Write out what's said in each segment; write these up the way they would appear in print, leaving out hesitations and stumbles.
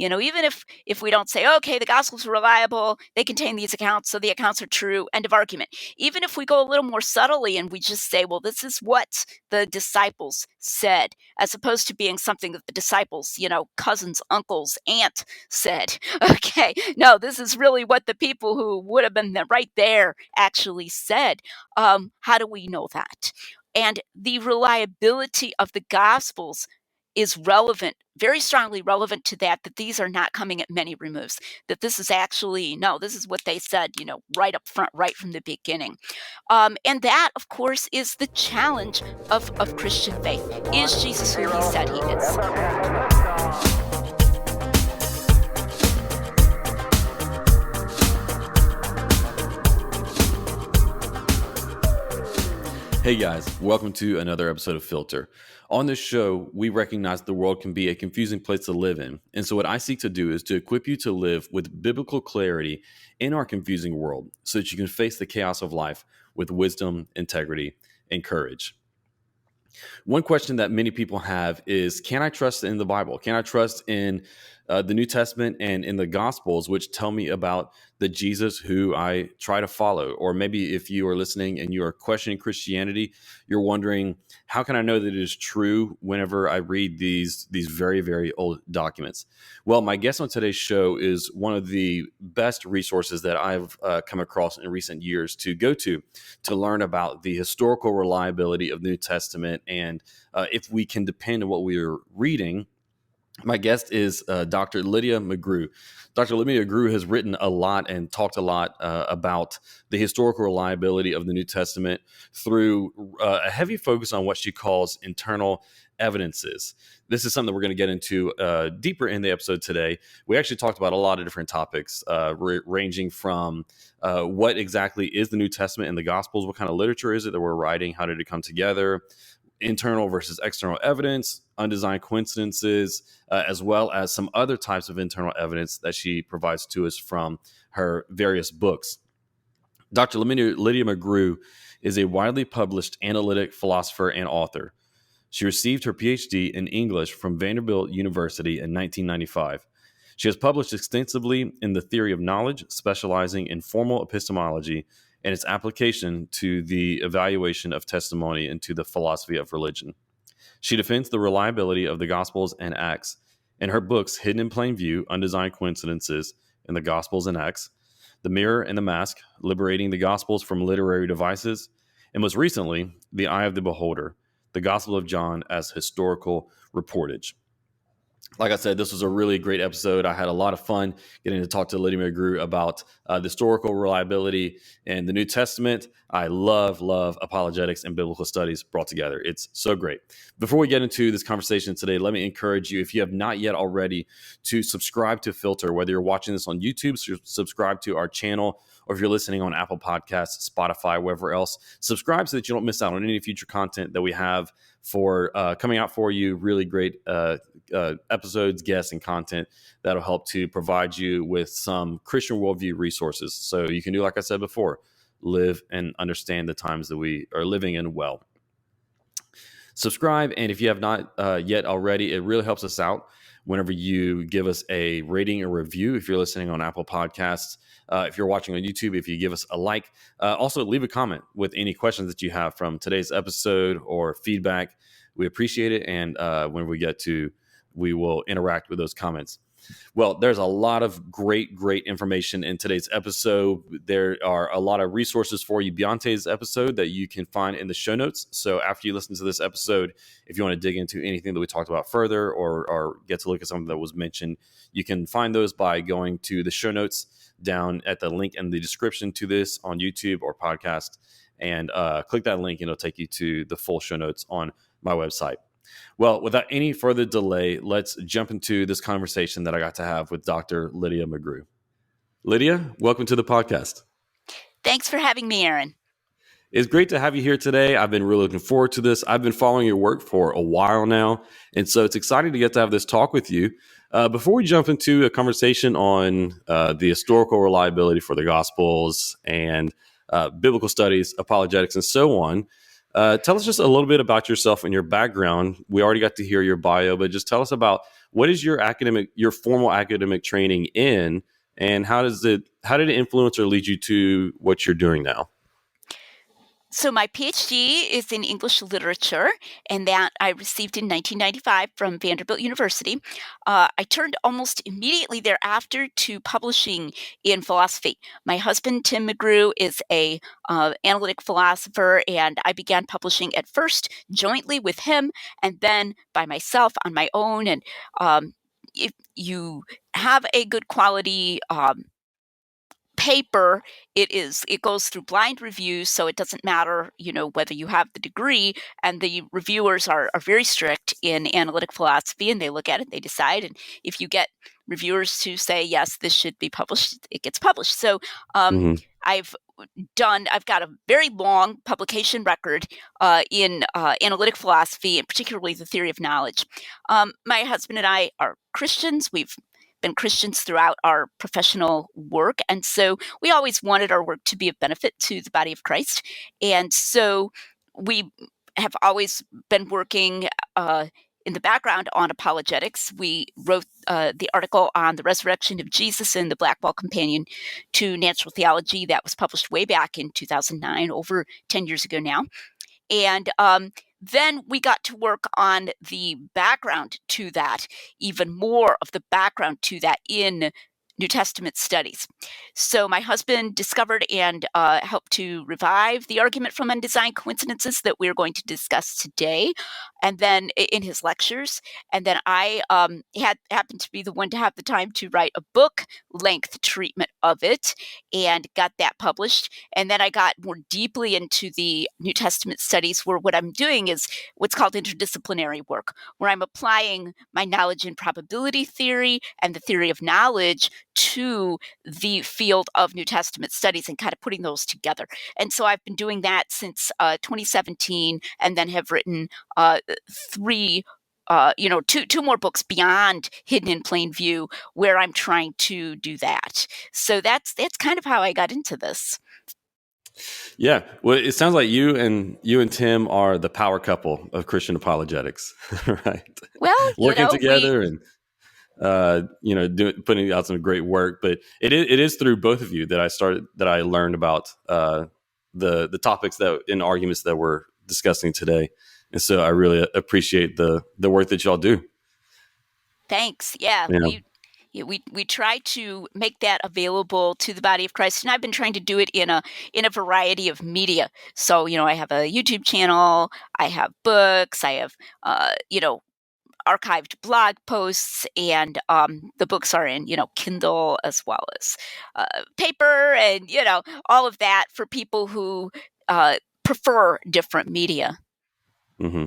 Even if we don't say, okay, the Gospels are reliable, they contain these accounts, so the accounts are true, end of argument. Even if we go a little more subtly and we just say, well, this is what the disciples said, as opposed to being something that the disciples, cousins, uncles, aunt said. Okay, no, this is really what the people who would have been right there actually said. How do we know that? And the reliability of the Gospels is relevant, very strongly relevant to that these are not coming at many removes, that this is actually, no, this is what they said, right up front, right from the beginning. And that, of course, is the challenge of Christian faith. Is Jesus who he said he is? Hey guys, welcome to another episode of Filter. On this show, we recognize the world can be a confusing place to live in. And so what I seek to do is to equip you to live with biblical clarity in our confusing world so that you can face the chaos of life with wisdom, integrity, and courage. One question that many people have is, can I trust in the Bible? Can I trust in the New Testament and in the Gospels, which tell me about the Jesus who I try to follow? Or maybe if you are listening and you are questioning Christianity, you're wondering, how can I know that it is true whenever I read these very, very old documents? Well, my guest on today's show is one of the best resources that I've come across in recent years to go to learn about the historical reliability of the New Testament and if we can depend on what we are reading. My guest is Dr. Lydia McGrew. Dr. Lydia McGrew has written a lot and talked a lot about the historical reliability of the New Testament through a heavy focus on what she calls internal evidences. This is something we're going to get into deeper in the episode today. We actually talked about a lot of different topics, ranging from what exactly is the New Testament and the Gospels, what kind of literature is it that we're writing, how did it come together, internal versus external evidence, undesigned coincidences, as well as some other types of internal evidence that she provides to us from her various books. Dr. Lydia McGrew is a widely published analytic philosopher and author. She received her Ph.D. in English from Vanderbilt University in 1995. She has published extensively in the theory of knowledge, specializing in formal epistemology and its application to the evaluation of testimony and to the philosophy of religion. She defends the reliability of the Gospels and Acts in her books Hidden in Plain View, Undesigned Coincidences in the Gospels and Acts, The Mirror and the Mask, Liberating the Gospels from Literary Devices, and most recently, The Eye of the Beholder, the Gospel of John as Historical Reportage. Like I said, this was a really great episode. I had a lot of fun getting to talk to Lydia McGrew about the historical reliability in the New Testament. I love apologetics and biblical studies brought together. It's so great. Before we get into this conversation today, let me encourage you, if you have not yet already, to subscribe to Filter. Whether you're watching this on YouTube, subscribe to our channel, or if you're listening on Apple Podcasts, Spotify, wherever else, subscribe so that you don't miss out on any future content that we have for coming out for you. Really great episodes, guests, and content that'll help to provide you with some Christian worldview resources. So you can do, like I said before, live and understand the times that we are living in well. Subscribe, and if you have not yet already, it really helps us out whenever you give us a rating or review. If you're listening on Apple Podcasts, if you're watching on YouTube, if you give us a like, also leave a comment with any questions that you have from today's episode or feedback. We appreciate it, and when we get to, we will interact with those comments. Well, there's a lot of great information in today's episode. There are a lot of resources for you beyond today's episode that you can find in the show notes. So after you listen to this episode, if you want to dig into anything that we talked about further or get to look at something that was mentioned, you can find those by going to the show notes down at the link in the description to this on YouTube or podcast, and click that link and it'll take you to the full show notes on my website. Well, without any further delay, let's jump into this conversation that I got to have with Dr. Lydia McGrew. Lydia, welcome to the podcast. Thanks for having me, Aaron. It's great to have you here today. I've been really looking forward to this. I've been following your work for a while now, and so it's exciting to get to have this talk with you. Before we jump into a conversation on the historical reliability for the Gospels and biblical studies, apologetics, and so on, Tell us just a little bit about yourself and your background. We already got to hear your bio, but just tell us about what is your formal academic training in, and how did it influence or lead you to what you're doing now? So my Ph.D. is in English literature, and that I received in 1995 from Vanderbilt University. I turned almost immediately thereafter to publishing in philosophy. My husband, Tim McGrew, is a analytic philosopher, and I began publishing at first jointly with him, and then by myself on my own. And if you have a good quality paper, it goes through blind reviews, so it doesn't matter, whether you have the degree, and the reviewers are very strict in analytic philosophy, and they look at it, they decide, and if you get reviewers to say yes, this should be published, it gets published. So Hmm. I've got a very long publication record in analytic philosophy, and particularly the theory of knowledge. My husband and I are Christians. We've been Christians throughout our professional work, and so we always wanted our work to be of benefit to the body of Christ. And so we have always been working in the background on apologetics. We wrote the article on the resurrection of Jesus in the Blackwell Companion to Natural Theology that was published way back in 2009, over 10 years ago now. And then we got to work on the background to that, even more of the background to that in New Testament studies. So my husband discovered and helped to revive the argument from Undesigned Coincidences that we're going to discuss today, and then in his lectures. And then I happened to be the one to have the time to write a book-length treatment of it and got that published. And then I got more deeply into the New Testament studies, where what I'm doing is what's called interdisciplinary work, where I'm applying my knowledge in probability theory and the theory of knowledge to the field of New Testament studies and kind of putting those together. And so I've been doing that since 2017, and then have written three two more books beyond Hidden in Plain View, where I'm trying to do that. So that's kind of how I got into this. Yeah, well, it sounds like you and Tim are the power couple of Christian apologetics, right? Well, Working we together and putting out some great work. But it is through both of you that I learned about the topics that in arguments that we're discussing today, and so I really appreciate the work that y'all do. thanks. Yeah, You know. we try to make that available to the body of Christ, and I've been trying to do it in a variety of media. So I have a YouTube channel, I have books, I have archived blog posts, and the books are in Kindle as well as paper, and all of that for people who prefer different media. Hmm.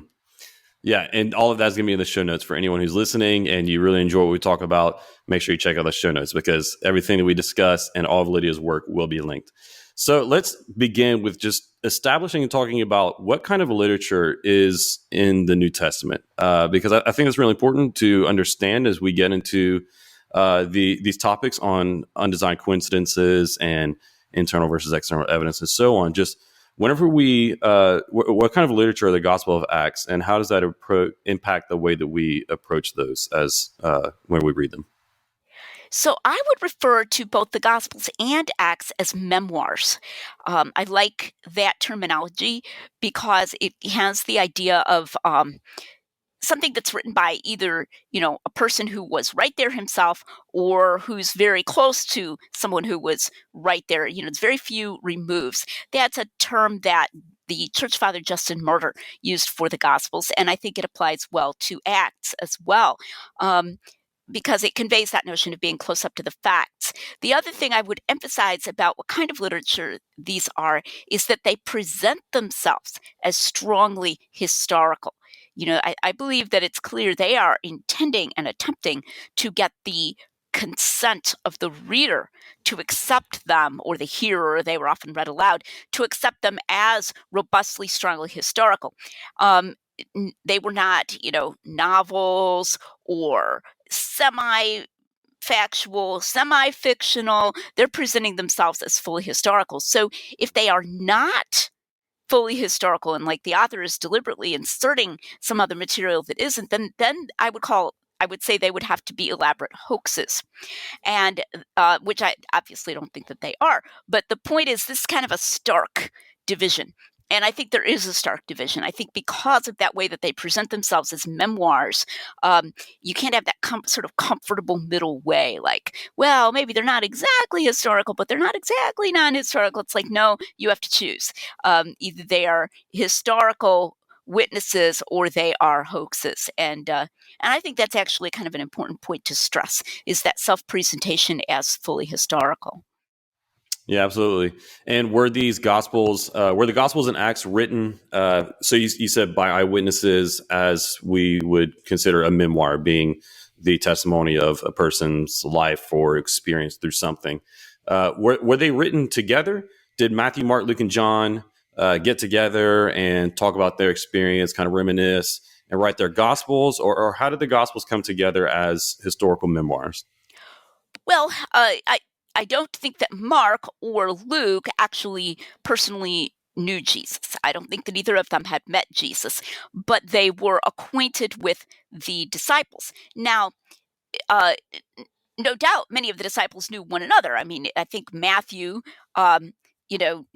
Yeah, and all of that's going to be in the show notes for anyone who's listening and you really enjoy what we talk about. Make sure you check out the show notes, because everything that we discuss and all of Lydia's work will be linked. So let's begin with just establishing and talking about what kind of literature is in the New Testament, because I think it's really important to understand as we get into these topics on undesigned coincidences and internal versus external evidence and so on. Just whenever what kind of literature are the Gospel of Acts, and how does that impact the way that we approach those as when we read them? So I would refer to both the Gospels and Acts as memoirs. I like that terminology because it has the idea of something that's written by either a person who was right there himself, or who's very close to someone who was right there. It's very few removes. That's a term that the church father Justin Martyr used for the Gospels, and I think it applies well to Acts as well. Because it conveys that notion of being close up to the facts. The other thing I would emphasize about what kind of literature these are is that they present themselves as strongly historical. I believe that it's clear they are intending and attempting to get the consent of the reader to accept them, or the hearer, they were often read aloud, to accept them as robustly, strongly historical. They were not, novels or semi-factual, semi-fictional. They're presenting themselves as fully historical. So if they are not fully historical and like the author is deliberately inserting some other material that isn't, then I would say they would have to be elaborate hoaxes, and which I obviously don't think that they are. But the point is, this is kind of a stark division. And I think there is a stark division. I think because of that way that they present themselves as memoirs, you can't have that sort of comfortable middle way. Like, well, maybe they're not exactly historical, but they're not exactly non-historical. It's like, no, you have to choose. Either they are historical witnesses or they are hoaxes. And I think that's actually kind of an important point to stress, is that self-presentation as fully historical. Yeah, absolutely. And were the Gospels and Acts written? So you said by eyewitnesses, as we would consider a memoir being the testimony of a person's life or experience through something. Were they written together? Did Matthew, Mark, Luke, and John get together and talk about their experience, kind of reminisce, and write their Gospels, or how did the Gospels come together as historical memoirs? Well, I don't think that Mark or Luke actually personally knew Jesus. I don't think that either of them had met Jesus, but they were acquainted with the disciples. Now, uh, no doubt many of the disciples knew one another. I mean, I think Matthew,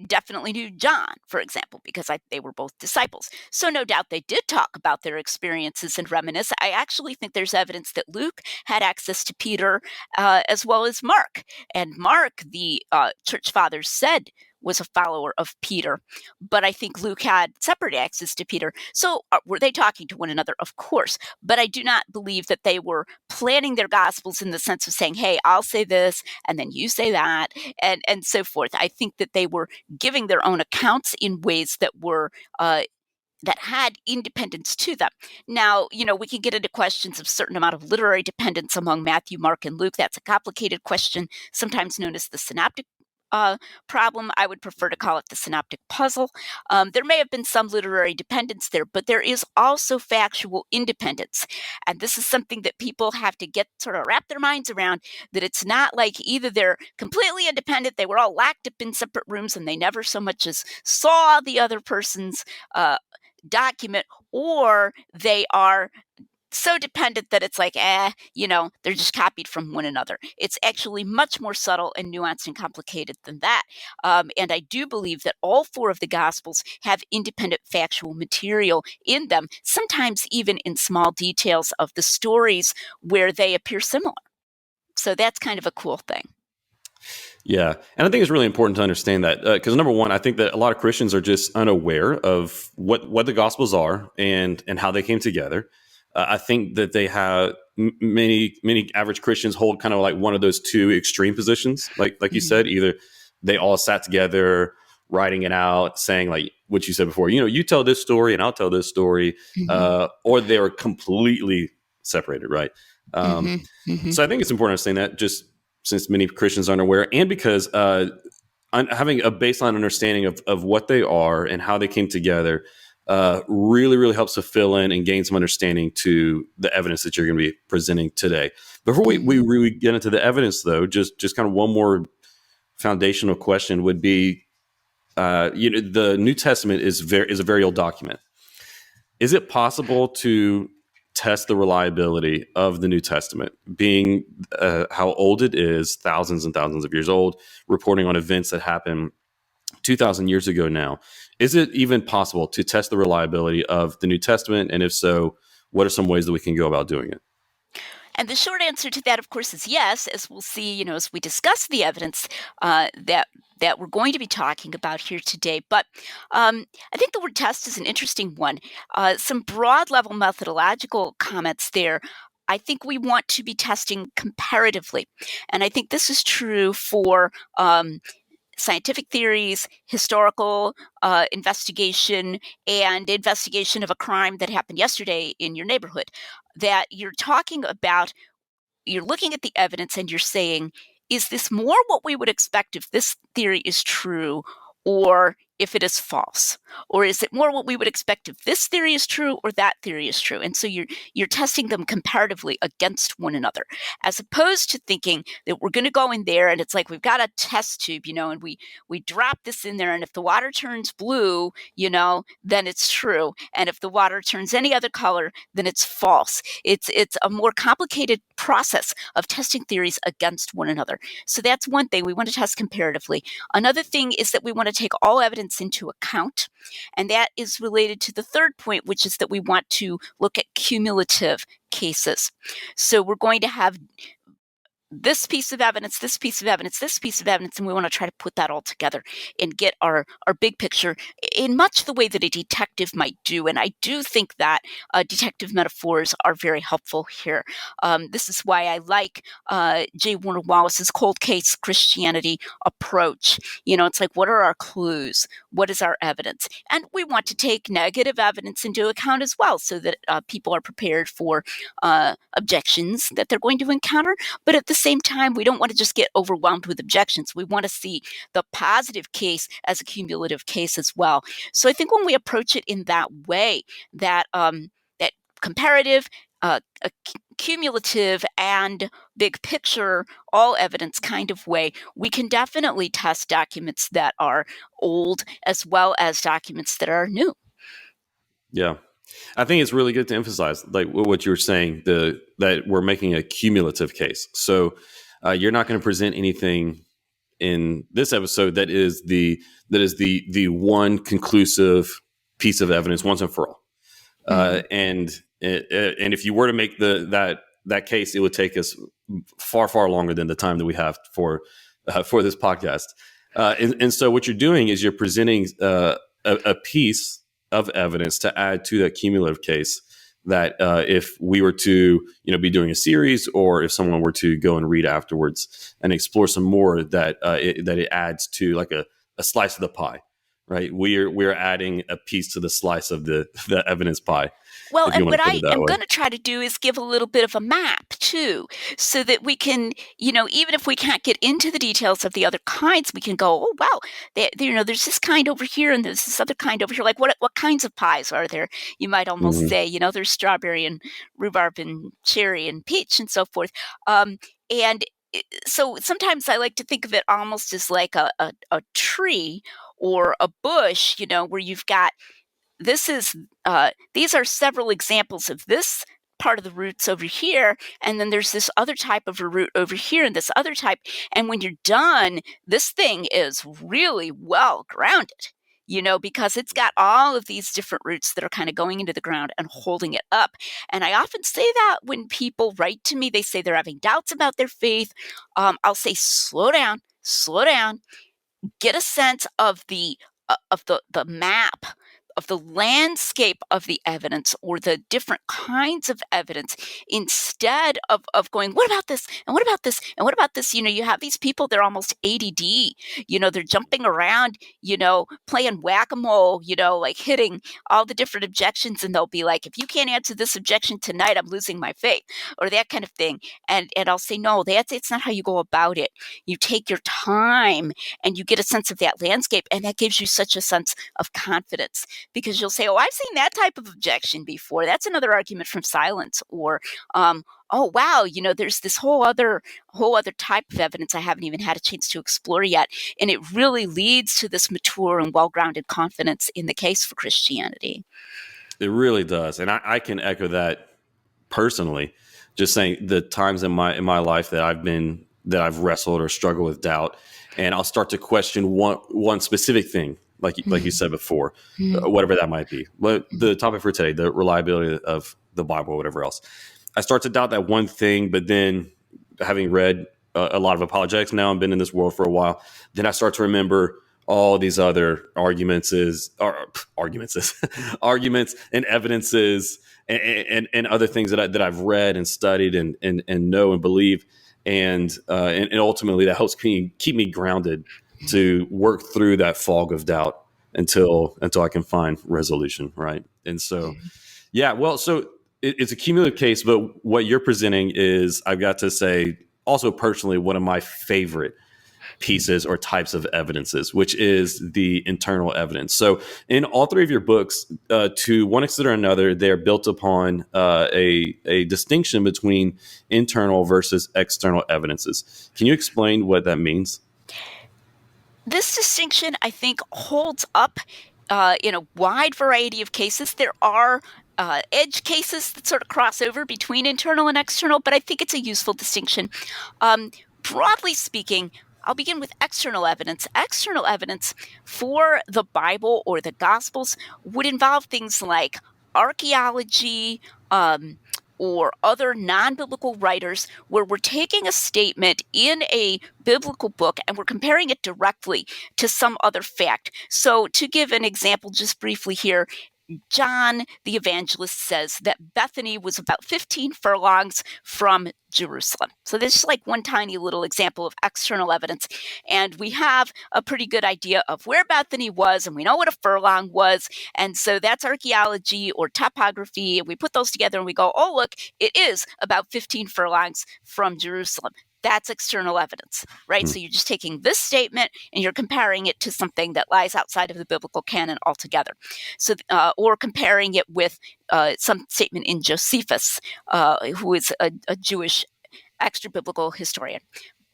definitely knew John, for example, because they were both disciples. So no doubt they did talk about their experiences and reminisce. I actually think there's evidence that Luke had access to Peter as well as Mark. And Mark, the church fathers said, was a follower of Peter, but I think Luke had separate access to Peter. So were they talking to one another? Of course, but I do not believe that they were planning their gospels in the sense of saying, hey, I'll say this and then you say that, and so forth. I think that they were giving their own accounts in ways that were that had independence to them. Now, we can get into questions of certain amount of literary dependence among Matthew, Mark, and Luke. That's a complicated question, sometimes known as the synoptic problem. I would prefer to call it the synoptic puzzle. There may have been some literary dependence there, but there is also factual independence. And this is something that people have to get sort of wrap their minds around, that it's not like either they're completely independent, they were all locked up in separate rooms and they never so much as saw the other person's document, or they are so dependent that it's like, they're just copied from one another. It's actually much more subtle and nuanced and complicated than that. And I do believe that all four of the Gospels have independent factual material in them, sometimes even in small details of the stories where they appear similar. So that's kind of a cool thing. Yeah. And I think it's really important to understand that because number one, I think that a lot of Christians are just unaware of what the Gospels are and how they came together. I think that they have many average Christians hold kind of like one of those two extreme positions, like you said, either they all sat together writing it out, saying like what you said before, you tell this story and I'll tell this story, or they were completely separated, right? So I think it's important to understand that, just since many Christians aren't aware, and because having a baseline understanding of what they are and how they came together really, really helps to fill in and gain some understanding to the evidence that you're going to be presenting today. Before we really get into the evidence, though, just kind of one more foundational question would be, the New Testament is a very old document. Is it possible to test the reliability of the New Testament, being how old it is, thousands and thousands of years old, reporting on events that happened 2,000 years ago now? Is it even possible to test the reliability of the New Testament? And if so, what are some ways that we can go about doing it? And the short answer to that, of course, is yes, as we'll see, as we discuss the evidence that we're going to be talking about here today. But I think the word test is an interesting one. Some broad level methodological comments there. I think we want to be testing comparatively. And I think this is true for scientific theories, historical investigation, and investigation of a crime that happened yesterday in your neighborhood. That you're looking at the evidence and you're saying, is this more what we would expect if this theory is true, or if it is false? Or is it more what we would expect if this theory is true or that theory is true? And so you're testing them comparatively against one another, as opposed to thinking that we're going to go in there and it's like we've got a test tube, and we drop this in there, and if the water turns blue, then it's true. And if the water turns any other color, then it's false. It's a more complicated process of testing theories against one another. So that's one thing we want to test comparatively. Another thing is that we want to take all evidence into account. And that is related to the third point, which is that we want to look at cumulative cases. So we're going to have this piece of evidence, this piece of evidence, this piece of evidence, and we want to try to put that all together and get our big picture in much the way that a detective might do. And I do think that detective metaphors are very helpful here. This is why I like J. Warner Wallace's cold case Christianity approach. It's like, what are our clues? What is our evidence? And we want to take negative evidence into account as well, so that people are prepared for objections that they're going to encounter. But at the same time, we don't want to just get overwhelmed with objections. We want to see the positive case as a cumulative case as well. So I think when we approach it in that way, that that comparative, cumulative, and big picture, all evidence kind of way, we can definitely test documents that are old as well as documents that are new. Yeah. I think it's really good to emphasize, like what you were saying, that we're making a cumulative case. So you're not going to present anything in this episode that is the one conclusive piece of evidence once and for all. And if you were to make that case, it would take us far longer than the time that we have for this podcast. And so what you're doing is you're presenting a piece of evidence to add to that cumulative case that if we were to be doing a series, or if someone were to go and read afterwards and explore some more, that it adds to like a slice of the pie, right? We're adding a piece to the slice of the evidence pie. Well, and what I am going to try to do is give a little bit of a map too, so that we can, even if we can't get into the details of the other kinds, we can go, oh wow, there's this kind over here and there's this other kind over here. Like what kinds of pies are there? You might almost say, there's strawberry and rhubarb and cherry and peach and so forth. And so sometimes I like to think of it almost as like a tree or a bush, where you've got, these are several examples of this part of the roots over here, and then there's this other type of a root over here and this other type. And when you're done, this thing is really well grounded, because it's got all of these different roots that are kind of going into the ground and holding it up. And I often say that when people write to me, they say they're having doubts about their faith. I'll say, slow down, get a sense of the map, of the landscape of the evidence, or the different kinds of evidence, instead of going, what about this? And what about this? And what about this? You have these people, they're almost ADD, they're jumping around, playing whack-a-mole, like hitting all the different objections. And they'll be like, if you can't answer this objection tonight, I'm losing my faith, or that kind of thing. And I'll say, no, it's not how you go about it. You take your time and you get a sense of that landscape. And that gives you such a sense of confidence, because you'll say, oh, I've seen that type of objection before. That's another argument from silence. Or, oh, wow, there's this whole other type of evidence I haven't even had a chance to explore yet. And it really leads to this mature and well-grounded confidence in the case for Christianity. It really does. And I can echo that personally, just saying the times in my life that I've wrestled or struggled with doubt, and I'll start to question one specific thing, like you said before, whatever that might be. But the topic for today, the reliability of the Bible or whatever else, I start to doubt that one thing. But then, having read a lot of apologetics now and been in this world for a while, then I start to remember all these other arguments and evidences and other things that I've read and studied and know and believe, and ultimately that helps keep me grounded to work through that fog of doubt until I can find resolution, right? And so, yeah, well, so it's a cumulative case, but what you're presenting is, I've got to say, also personally, one of my favorite pieces or types of evidences, which is the internal evidence. So in all three of your books, to one extent or another, they're built upon a distinction between internal versus external evidences. Can you explain what that means? This distinction, I think, holds up in a wide variety of cases. There are edge cases that sort of cross over between internal and external, but I think it's a useful distinction. Broadly speaking, I'll begin with external evidence. External evidence for the Bible or the Gospels would involve things like archaeology, or other non-biblical writers, where we're taking a statement in a biblical book and we're comparing it directly to some other fact. So to give an example just briefly here, John the evangelist says that Bethany was about 15 furlongs from Jerusalem. So this is like one tiny little example of external evidence. And we have a pretty good idea of where Bethany was, and we know what a furlong was. And so that's archaeology or topography. And we put those together and we go, oh, look, it is about 15 furlongs from Jerusalem. That's external evidence, right? So you're just taking this statement and you're comparing it to something that lies outside of the biblical canon altogether. So, or comparing it with some statement in Josephus, who is a Jewish extra-biblical historian.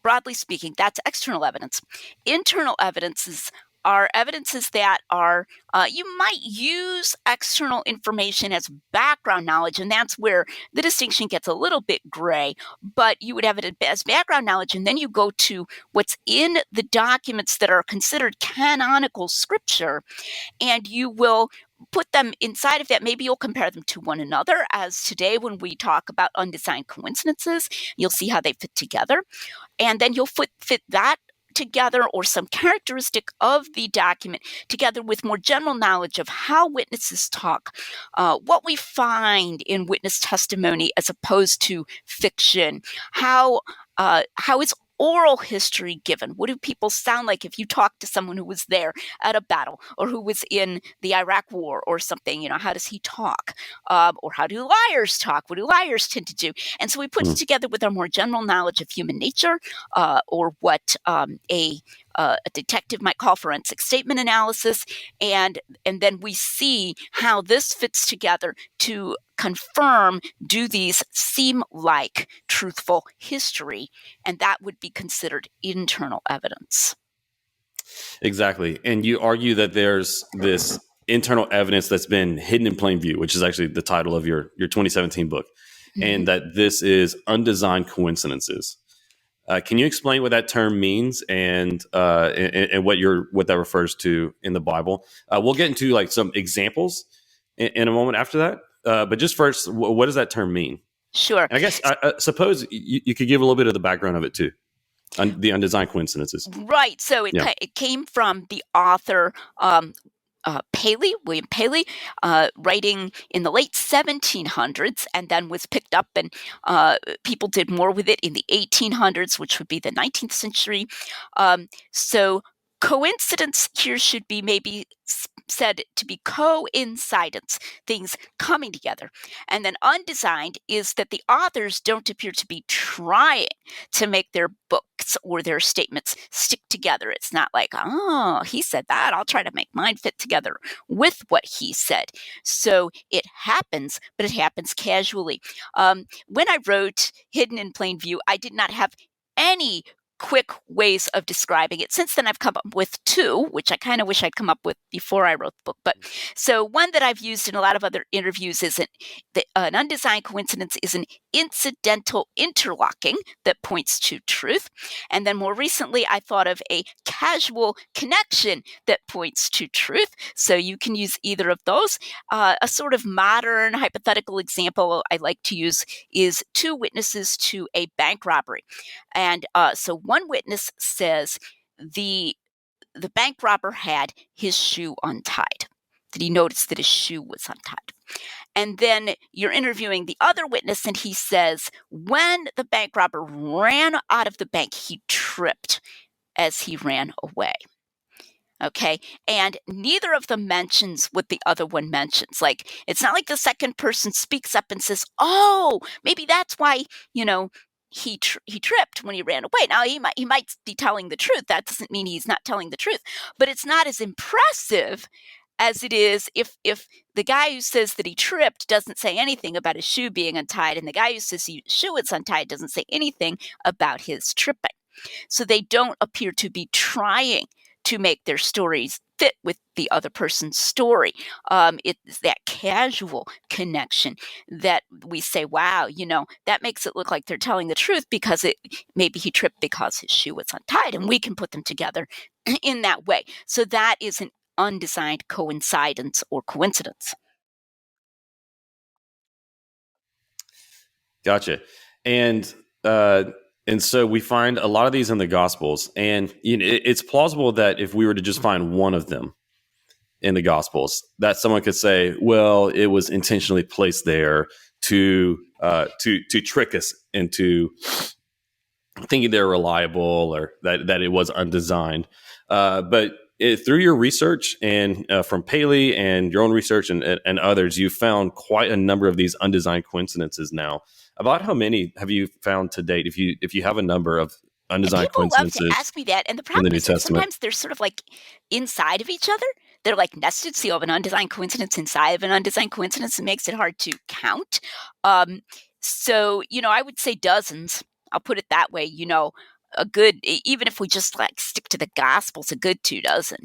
Broadly speaking, that's external evidence. Internal evidences are evidences that are, you might use external information as background knowledge, and that's where the distinction gets a little bit gray, but you would have it as background knowledge, and then you go to what's in the documents that are considered canonical scripture, and you will put them inside of that. Maybe you'll compare them to one another, as today when we talk about undesigned coincidences, you'll see how they fit together, and then you'll fit that together, or some characteristic of the document together with more general knowledge of how witnesses talk, what we find in witness testimony as opposed to fiction, how is oral history given? What do people sound like if you talk to someone who was there at a battle or who was in the Iraq War or something? You know, how does he talk? Or how do liars talk? What do liars tend to do? And so we put it together with our more general knowledge of human nature, or what a detective might call forensic statement analysis, and then we see how this fits together to confirm, do these seem like truthful history, and that would be considered internal evidence. Exactly. And you argue that there's this internal evidence that's been hidden in plain view, which is actually the title of your 2017 book, and that this is undesigned coincidences. Can you explain what that term means and what that refers to in the Bible? We'll get into like some examples in a moment after that. But just first, what does that term mean? Sure. And I guess I suppose you could give a little bit of the background of it too, the undesigned coincidences. Right. So it came from the author William Paley, writing in the late 1700s, and then was picked up, and people did more with it in the 1800s, which would be the 19th century. So coincidence here should be maybe said to be coincidence, things coming together. And then undesigned is that the authors don't appear to be trying to make their books or their statements stick together. It's not like, oh, he said that, I'll try to make mine fit together with what he said. So it happens, but it happens casually. When I wrote Hidden in Plain View, I did not have any quick ways of describing it. Since then, I've come up with two, which I kind of wish I'd come up with before I wrote the book. But so one that I've used in a lot of other interviews is an undesigned coincidence is an incidental interlocking that points to truth. And then more recently, I thought of a casual connection that points to truth. So you can use either of those. A sort of modern hypothetical example I like to use is two witnesses to a bank robbery. And so one witness says the bank robber had his shoe untied. Did he notice that his shoe was untied? And then you're interviewing the other witness, and he says when the bank robber ran out of the bank, he tripped as he ran away. Okay, and neither of them mentions what the other one mentions. Like, it's not like the second person speaks up and says, oh, maybe that's why, he tripped when he ran away. Now, he might be telling the truth. That doesn't mean he's not telling the truth. But it's not as impressive as it is if the guy who says that he tripped doesn't say anything about his shoe being untied, and the guy who says his shoe is untied doesn't say anything about his tripping. So they don't appear to be trying to make their stories fit with the other person's story. It's that casual connection that we say, wow, that makes it look like they're telling the truth because maybe he tripped because his shoe was untied, and we can put them together in that way. So that is an undesigned coincidence or coincidence. Gotcha. And so we find a lot of these in the Gospels, and it's plausible that if we were to just find one of them in the Gospels, that someone could say, well, it was intentionally placed there to trick us into thinking they're reliable, or that it was undesigned. But through your research and from Paley and your own research and others, you found quite a number of these undesigned coincidences now. About how many have you found to date? If you have a number of undesigned coincidences, people love to ask me that, and the problem is sometimes they're sort of like inside of each other. They're like nested. So you have an undesigned coincidence inside of an undesigned coincidence. It makes it hard to count. So I would say dozens. I'll put it that way. A good, even if we just like stick to the Gospels, a good 2 dozen,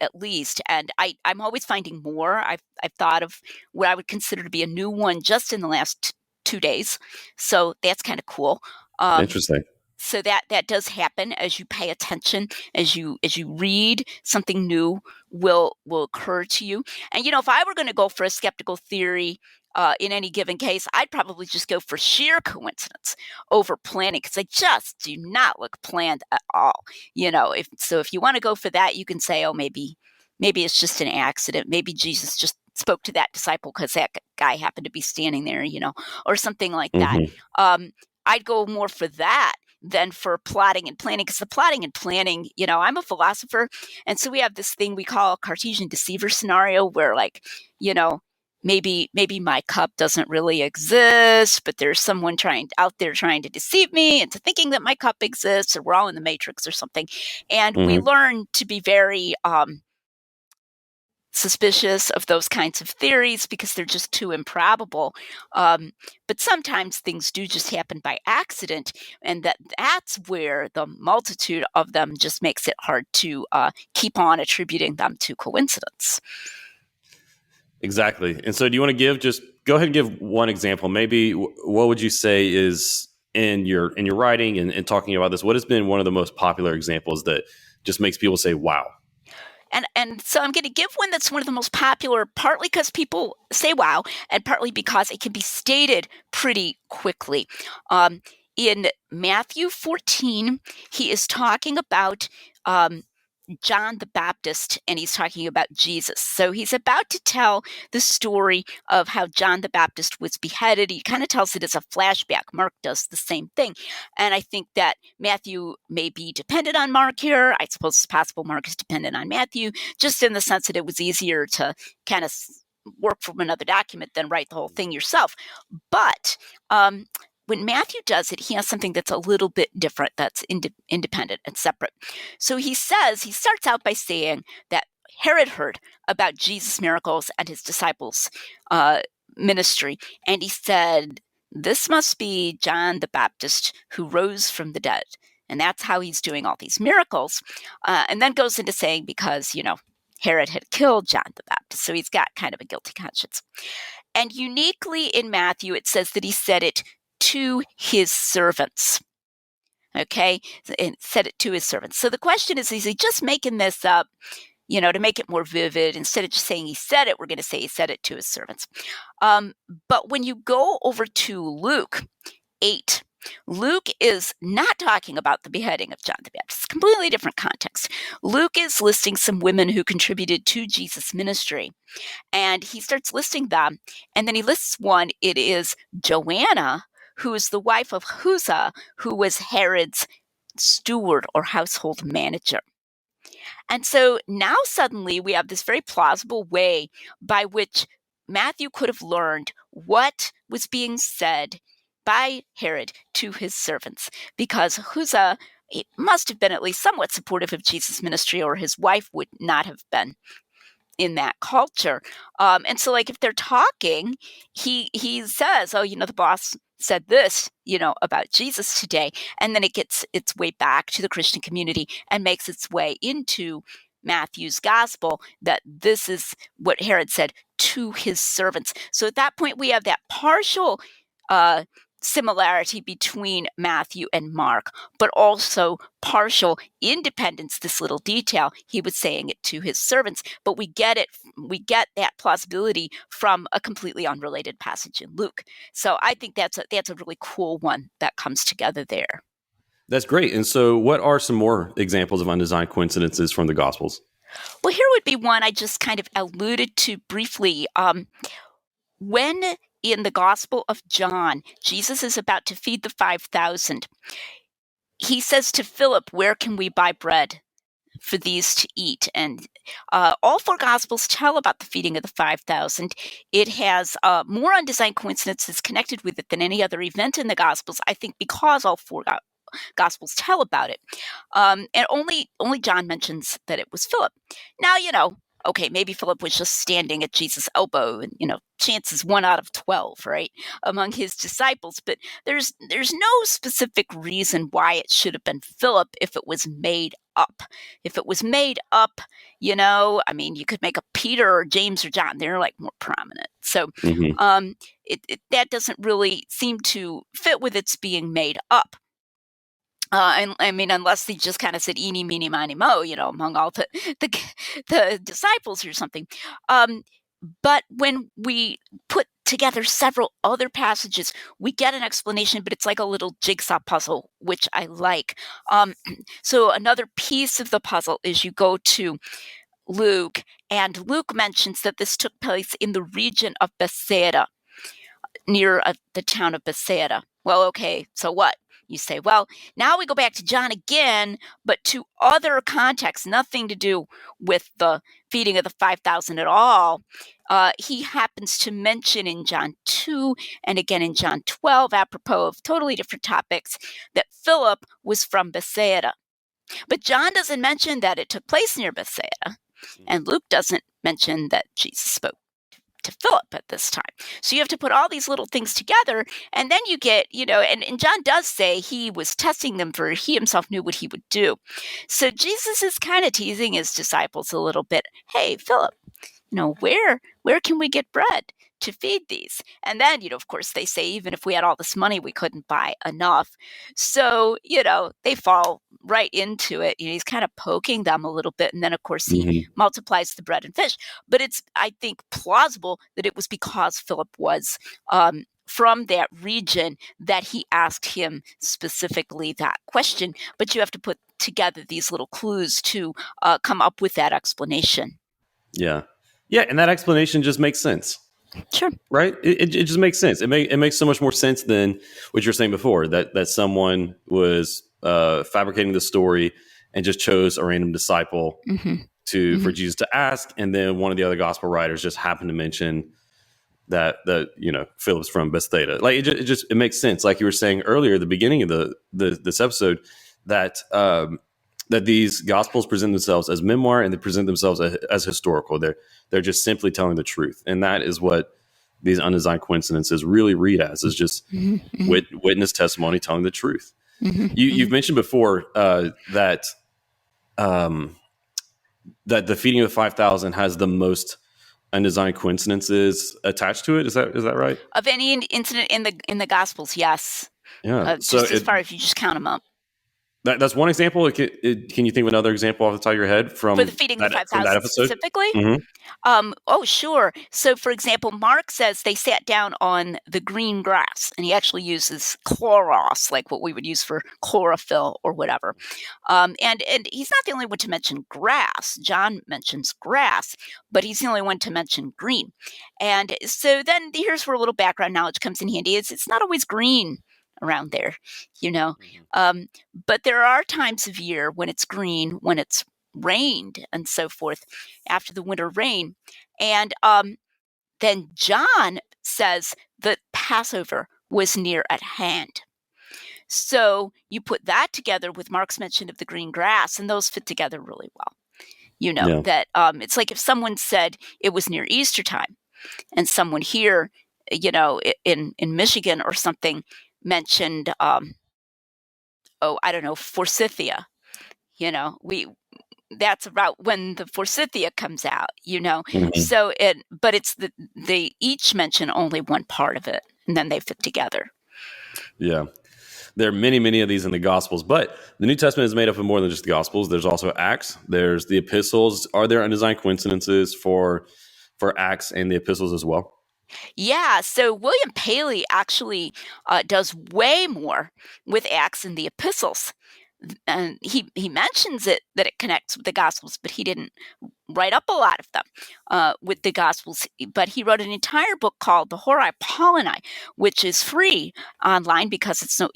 at least. And I'm always finding more. I've thought of what I would consider to be a new one just in the last 2 days. So that's kind of cool. Interesting. So that does happen as you pay attention, as you read, something new will occur to you. And if I were going to go for a skeptical theory in any given case, I'd probably just go for sheer coincidence over planning, because they just do not look planned at all. If you want to go for that, you can say, oh, maybe it's just an accident. Maybe Jesus just spoke to that disciple because that guy happened to be standing there, or something like that. I'd go more for that than for plotting and planning, because the plotting and planning, I'm a philosopher, and so we have this thing we call Cartesian deceiver scenario, where maybe my cup doesn't really exist, but there's someone out there trying to deceive me into thinking that my cup exists, or we're all in the Matrix or something. And we learn to be very suspicious of those kinds of theories because they're just too improbable. But sometimes things do just happen by accident, and that's where the multitude of them just makes it hard to keep on attributing them to coincidence. Exactly. And so do you want to go ahead and give one example? Maybe what would you say is in your writing and talking about this, what has been one of the most popular examples that just makes people say, wow? And so I'm going to give one that's one of the most popular, partly because people say wow, and partly because it can be stated pretty quickly. In Matthew 14, he is talking about John the Baptist, and he's talking about Jesus. So he's about to tell the story of how John the Baptist was beheaded. He kind of tells it as a flashback. Mark does the same thing. And I think that Matthew may be dependent on Mark here. I suppose it's possible Mark is dependent on Matthew, just in the sense that it was easier to kind of work from another document than write the whole thing yourself. But when Matthew does it, he has something that's a little bit different, that's independent and separate. So he starts out by saying that Herod heard about Jesus' miracles and his disciples' ministry, and he said, this must be John the Baptist who rose from the dead. And that's how he's doing all these miracles. And then goes into saying, because, Herod had killed John the Baptist, so he's got kind of a guilty conscience. And uniquely in Matthew, it says that he said it to his servants. Okay, and said it to his servants. So the question is he just making this up, to make it more vivid? Instead of just saying he said it, we're going to say he said it to his servants. But when you go over to Luke 8, Luke is not talking about the beheading of John the Baptist. It's a completely different context. Luke is listing some women who contributed to Jesus' ministry. And he starts listing them. And then he lists one. It is Joanna, who is the wife of Chuza, who was Herod's steward or household manager. And so now suddenly we have this very plausible way by which Matthew could have learned what was being said by Herod to his servants, because Huzzah must have been at least somewhat supportive of Jesus' ministry, or his wife would not have been in that culture. And so, like, if they're talking, he says, oh, the boss said this, about Jesus today. And then it gets its way back to the Christian community and makes its way into Matthew's gospel, that this is what Herod said to his servants. So at that point, we have that partial similarity between Matthew and Mark, but also partial independence, this little detail. He was saying it to his servants, but we get that plausibility from a completely unrelated passage in Luke. So I think that's a really cool one that comes together there. That's great. And so what are some more examples of undesigned coincidences from the Gospels? Well, here would be one I just kind of alluded to briefly. When in the Gospel of John, Jesus is about to feed the 5,000, he says to Philip, where can we buy bread for these to eat? And all four Gospels tell about the feeding of the 5,000. It has more undesigned coincidences connected with it than any other event in the Gospels, I think, because all four Gospels tell about it. And only John mentions that it was Philip. Now, okay, maybe Philip was just standing at Jesus' elbow, and chances 1 out of 12, right, among his disciples. But there's no specific reason why it should have been Philip if it was made up. If it was made up, you could make a Peter or James or John. They're like more prominent. So that doesn't really seem to fit with its being made up. Unless they just kind of said eeny, meeny, miny, mo, among all the disciples or something. But when we put together several other passages, we get an explanation, but it's like a little jigsaw puzzle, which I like. So another piece of the puzzle is you go to Luke, and Luke mentions that this took place in the region of Bethsaida, near the town of Bethsaida. Well, okay, so what? You say, well, now we go back to John again, but to other contexts, nothing to do with the feeding of the 5,000 at all. He happens to mention in John 2 and again in John 12, apropos of totally different topics, that Philip was from Bethsaida. But John doesn't mention that it took place near Bethsaida, and Luke doesn't mention that Jesus spoke to Philip at this time. So you have to put all these little things together, and then you get, and John does say he was testing them, for he himself knew what he would do. So Jesus is kind of teasing his disciples a little bit. Hey, Philip, where can we get bread to feed these? And then, of course, they say, even if we had all this money, we couldn't buy enough. So, they fall right into it. He's kind of poking them a little bit. And then, of course, he multiplies the bread and fish. But it's, I think, plausible that it was because Philip was from that region that he asked him specifically that question. But you have to put together these little clues to come up with that explanation. Yeah. Yeah, and that explanation just makes sense. Sure. Right? It just makes sense. It makes so much more sense than what you're saying before, that someone was fabricating the story and just chose a random disciple for Jesus to ask, and then one of the other gospel writers just happened to mention that Philip's from Bethsaida. Like it makes sense. Like you were saying earlier at the beginning of this episode, that these gospels present themselves as memoir, and they present themselves as historical. They're just simply telling the truth, and that is what these undesigned coincidences really read as, is just witness testimony telling the truth. You've mentioned before that the feeding of the 5,000 has the most undesigned coincidences attached to it. Is that right? Of any incident in the Gospels, yes. Yeah. Just as far as you just count them up. That's one example. Can you think of another example off the top of your head from for the feeding of the 5,000 specifically? Oh, sure. So, for example, Mark says they sat down on the green grass, and he actually uses chloros, like what we would use for chlorophyll or whatever. And he's not the only one to mention grass. John mentions grass, but he's the only one to mention green. And so then here's where a little background knowledge comes in handy. It's not always green around there, but there are times of year when it's green, when it's rained and so forth after the winter rain. And then John says that Passover was near at hand. So you put that together with Mark's mention of the green grass, and those fit together really well. That it's like if someone said it was near Easter time, and someone here, in Michigan or something mentioned, Forsythia. That's about when the Forsythia comes out. Mm-hmm. So but it's they each mention only one part of it, and then they fit together. Yeah. There are many, many of these in the Gospels, but the New Testament is made up of more than just the Gospels. There's also Acts. There's the epistles. Are there undesigned coincidences for Acts and the epistles as well? Yeah, so William Paley actually does way more with Acts and the epistles. And he mentions that it connects with the Gospels, but he didn't write up a lot of them with the Gospels. But he wrote an entire book called the Horai Paulini, which is free online because it's so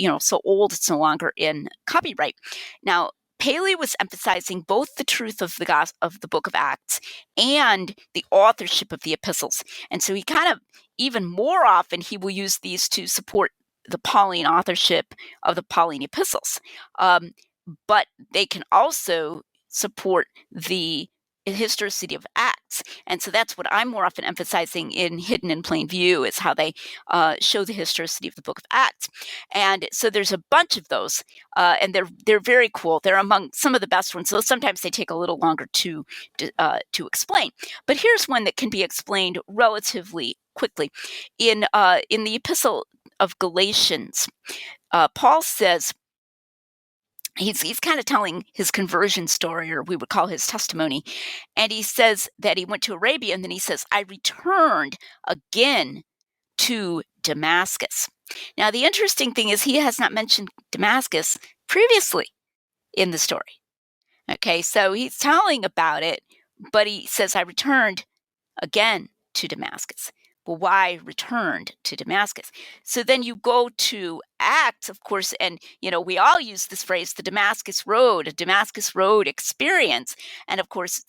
old it's no longer in copyright. Now, Paley was emphasizing both the truth of the book of Acts and the authorship of the epistles, and so he kind of even more often he will use these to support the Pauline authorship of the Pauline epistles. But they can also support the historicity of Acts. And so that's what I'm more often emphasizing in Hidden in Plain View, is how they show the historicity of the book of Acts. And so there's a bunch of those, and they're very cool. They're among some of the best ones. So sometimes they take a little longer to explain. But here's one that can be explained relatively quickly. In the Epistle of Galatians, Paul says, he's kind of telling his conversion story, or we would call his testimony. And he says that he went to Arabia, and then he says, I returned again to Damascus. Now, the interesting thing is he has not mentioned Damascus previously in the story. Okay, so he's telling about it, but he says, I returned again to Damascus. Well, why returned to Damascus? So then you go to Acts, of course, and we all use this phrase, the Damascus Road, a Damascus Road experience. And of course,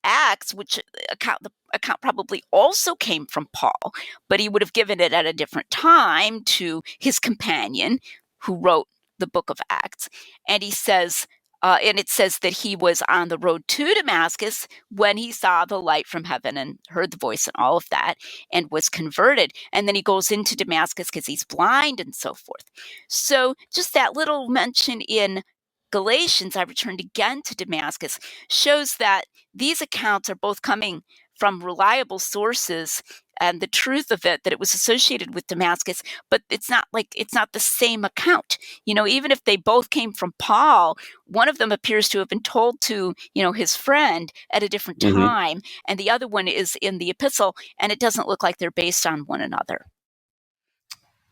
Acts, which the account probably also came from Paul, but he would have given it at a different time to his companion who wrote the book of Acts. And he says, and it says that he was on the road to Damascus when he saw the light from heaven and heard the voice and all of that, and was converted. And then he goes into Damascus because he's blind and so forth. So just that little mention in Galatians, I returned again to Damascus, shows that these accounts are both coming from reliable sources, and the truth of it, that it was associated with Damascus, but it's not the same account. Even if they both came from Paul, one of them appears to have been told to, his friend at a different time, and the other one is in the epistle, and it doesn't look like they're based on one another.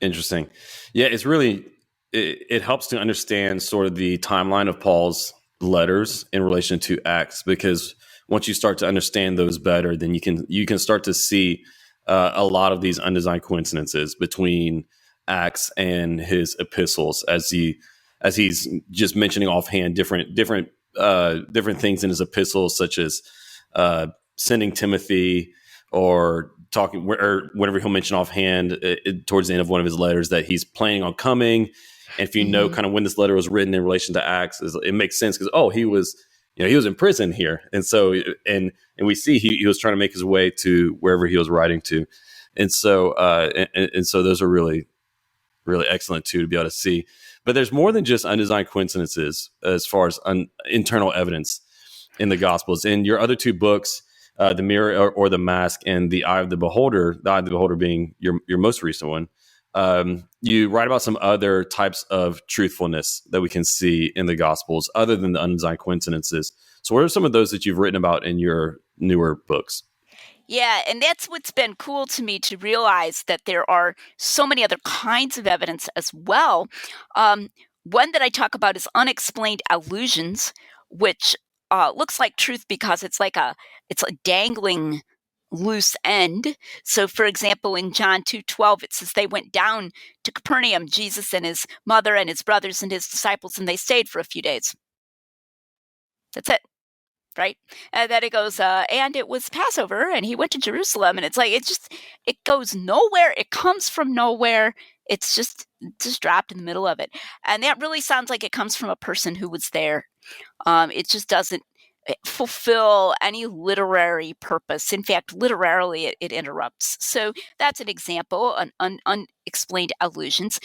Interesting. Yeah, it's really, it helps to understand sort of the timeline of Paul's letters in relation to Acts, because once you start to understand those better, then you can start to see a lot of these undesigned coincidences between Acts and his epistles, as he's just mentioning offhand different things in his epistles, such as sending Timothy, or talking, or whenever he'll mention offhand towards the end of one of his letters that he's planning on coming. And if you know kind of when this letter was written in relation to Acts, it makes sense because he was in prison here, and so and we see he was trying to make his way to wherever he was writing to, and so and so those are really, really excellent too, to be able to see. But there's more than just undesigned coincidences as far as internal evidence in the Gospels. In your other two books, The Mirror or the Mask, and The Eye of the Beholder, the Eye of the Beholder being your most recent one, you write about some other types of truthfulness that we can see in the Gospels other than the undesigned coincidences. So what are some of those that you've written about in your newer books? Yeah, and that's what's been cool to me, to realize that there are so many other kinds of evidence as well. One that I talk about is unexplained allusions, which looks like truth because it's a dangling loose end. So, for example, in John 2:12, it says they went down to Capernaum, Jesus and his mother and his brothers and his disciples, and they stayed for a few days. That's it. Right? And then it goes, and it was Passover, and he went to Jerusalem, and it goes nowhere. It comes from nowhere. It's just dropped in the middle of it. And that really sounds like it comes from a person who was there. It just doesn't fulfill any literary purpose. In fact, literarily, it interrupts. So that's an example, unexplained allusions.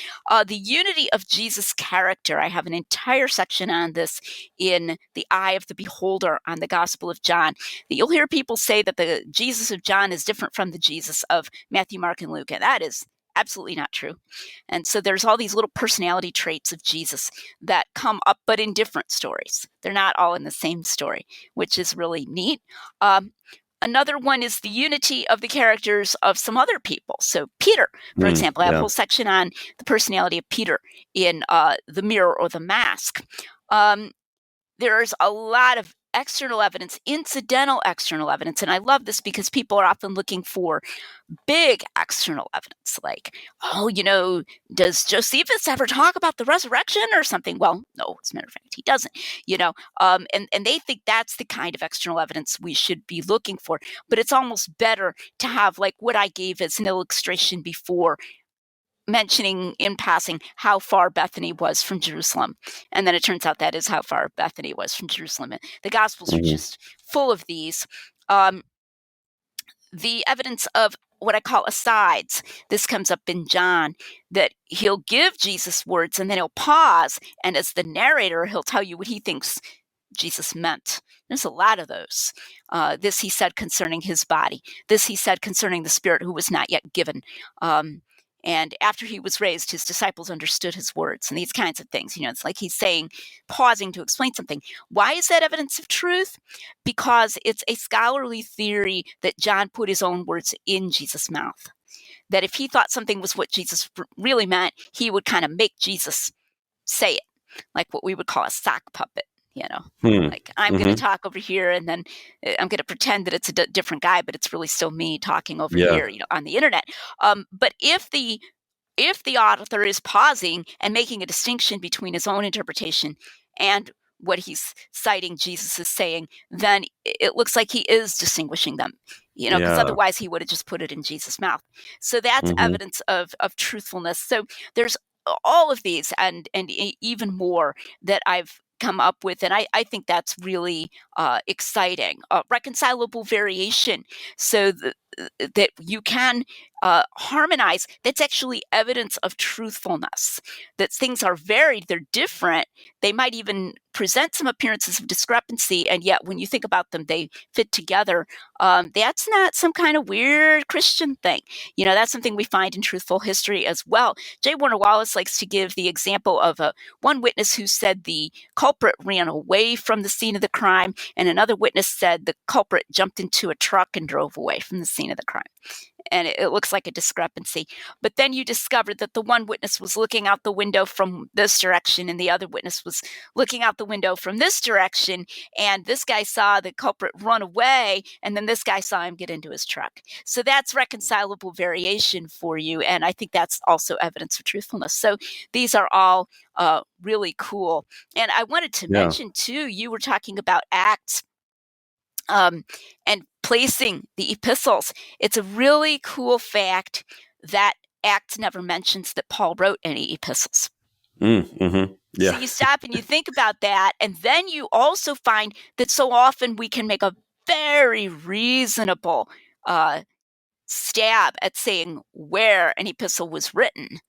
The unity of Jesus' character. I have an entire section on this in The Eye of the Beholder on the Gospel of John. You'll hear people say that the Jesus of John is different from the Jesus of Matthew, Mark, and Luke, and that is absolutely not true. And so there's all these little personality traits of Jesus that come up, but in different stories. They're not all in the same story, which is really neat. Another one is the unity of the characters of some other people. So Peter, for example, I have a whole section on the personality of Peter in The Mirror or the Mask. There's a lot of external evidence, incidental external evidence. And I love this because people are often looking for big external evidence, like, does Josephus ever talk about the resurrection or something? Well, no, as a matter of fact, he doesn't, and they think that's the kind of external evidence we should be looking for. But it's almost better to have, like what I gave as an illustration before, mentioning in passing how far Bethany was from Jerusalem. And then it turns out that is how far Bethany was from Jerusalem. And the Gospels are just full of these. The evidence of what I call asides. This comes up in John, that he'll give Jesus words and then he'll pause. And as the narrator, he'll tell you what he thinks Jesus meant. There's a lot of those. This he said concerning his body. This he said concerning the Spirit who was not yet given. And after he was raised, his disciples understood his words and these kinds of things. It's like he's saying, pausing to explain something. Why is that evidence of truth? Because it's a scholarly theory that John put his own words in Jesus' mouth. That if he thought something was what Jesus really meant, he would kind of make Jesus say it, like what we would call a sock puppet. Like I'm going to talk over here and then I'm going to pretend that it's a different guy, but it's really still me talking over here, on the internet. But if the author is pausing and making a distinction between his own interpretation and what he's citing Jesus is saying, then it looks like he is distinguishing them, because otherwise he would have just put it in Jesus' mouth. So that's evidence of truthfulness. So there's all of these and even more that I've come up with, and I think that's really exciting. Reconcilable variation, so that you can harmonize. That's actually evidence of truthfulness. That things are varied, they're different. They might even present some appearances of discrepancy, and yet when you think about them, they fit together. That's not some kind of weird Christian thing. That's something we find in truthful history as well. J. Warner Wallace likes to give the example of one witness who said the culprit ran away from the scene of the crime, and another witness said the culprit jumped into a truck and drove away from the scene of the crime. And it looks like a discrepancy. But then you discover that the one witness was looking out the window from this direction and the other witness was looking out the window from this direction. And this guy saw the culprit run away, and then this guy saw him get into his truck. So that's reconcilable variation for you. And I think that's also evidence of truthfulness. So these are all really cool. And I wanted to mention, too, you were talking about Acts. And placing the epistles. It's a really cool fact that Acts never mentions that Paul wrote any epistles. So you stop and you think about that, and then you also find that so often we can make a very reasonable stab at saying where an epistle was written.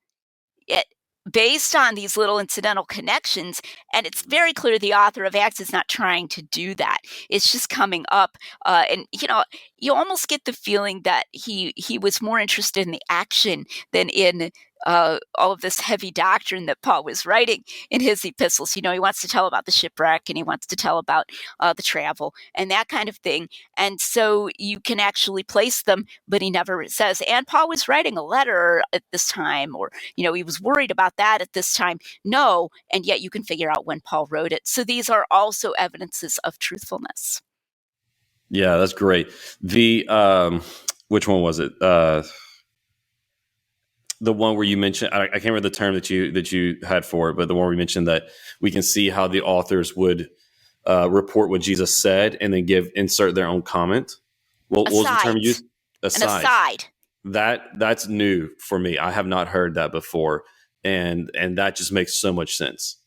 Based on these little incidental connections, and it's very clear the author of Acts is not trying to do that. It's just coming up, and you almost get the feeling that he was more interested in the action than in all of this heavy doctrine that Paul was writing in his epistles. He wants to tell about the shipwreck, and he wants to tell about the travel and that kind of thing. And so you can actually place them, but he never says, and Paul was writing a letter at this time, or, he was worried about that at this time. No, and yet you can figure out when Paul wrote it. So these are also evidences of truthfulness. Yeah, that's great. The which one was it? The one where you mentioned, I can't remember the term that you had for it, but the one where you mentioned that we can see how the authors would report what Jesus said and then insert their own comment. What was the term you used? An aside. That's new for me. I have not heard that before, and that just makes so much sense.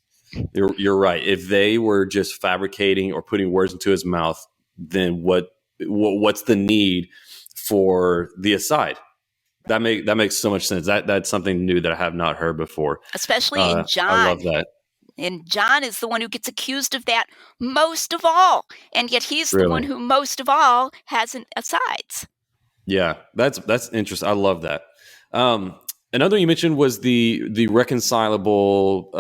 You're right. If they were just fabricating or putting words into his mouth, then what's the need for the aside? That makes so much sense. That's something new that I have not heard before. Especially in John. I love that. And John is the one who gets accused of that most of all, and yet he's the one who most of all has an asides. Yeah, that's interesting. I love that. Another you mentioned was the reconcilable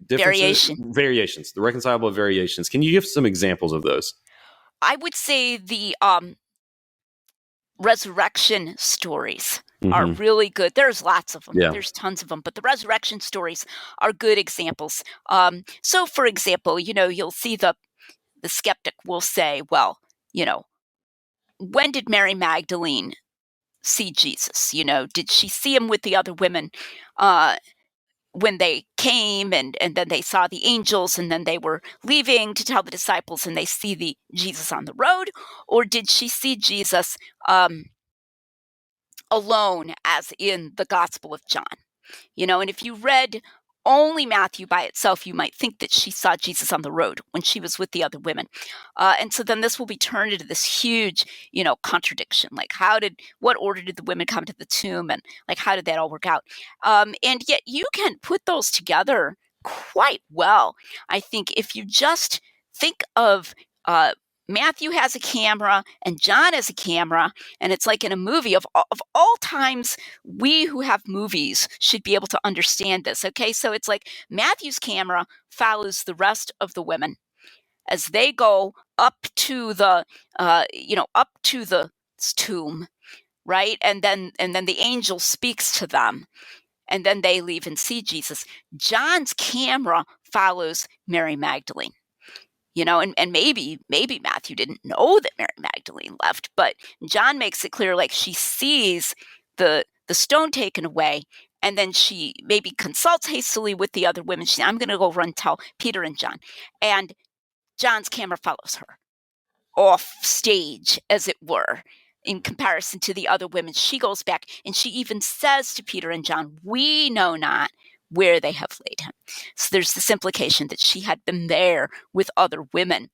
variations. The reconcilable variations. Can you give some examples of those? I would say the resurrection stories are really good. There's lots of them. Yeah. There's tons of them, but the resurrection stories are good examples. So, for example, you'll see the skeptic will say, well, when did Mary Magdalene see Jesus? Did she see him with the other women when they came and then they saw the angels and then they were leaving to tell the disciples and they see the Jesus on the road? Or did she see Jesus alone, as in the Gospel of John? And if you read only Matthew by itself, you might think that she saw Jesus on the road when she was with the other women. And so then this will be turned into this huge, contradiction. Like, what order did the women come to the tomb? And like, how did that all work out? And yet you can put those together quite well. I think if you just think of Matthew has a camera and John has a camera, and it's like in a movie of all times, we who have movies should be able to understand this. Okay, so it's like Matthew's camera follows the rest of the women as they go up to the tomb, right? And then the angel speaks to them, and then they leave and see Jesus. John's camera follows Mary Magdalene. And maybe Matthew didn't know that Mary Magdalene left, but John makes it clear, like, she sees the stone taken away, and then she maybe consults hastily with the other women. She says, I'm going to go run tell Peter and John. And John's camera follows her off stage, as it were, in comparison to the other women. She goes back, and she even says to Peter and John, we know not where they have laid him. So there's this implication that she had been there with other women.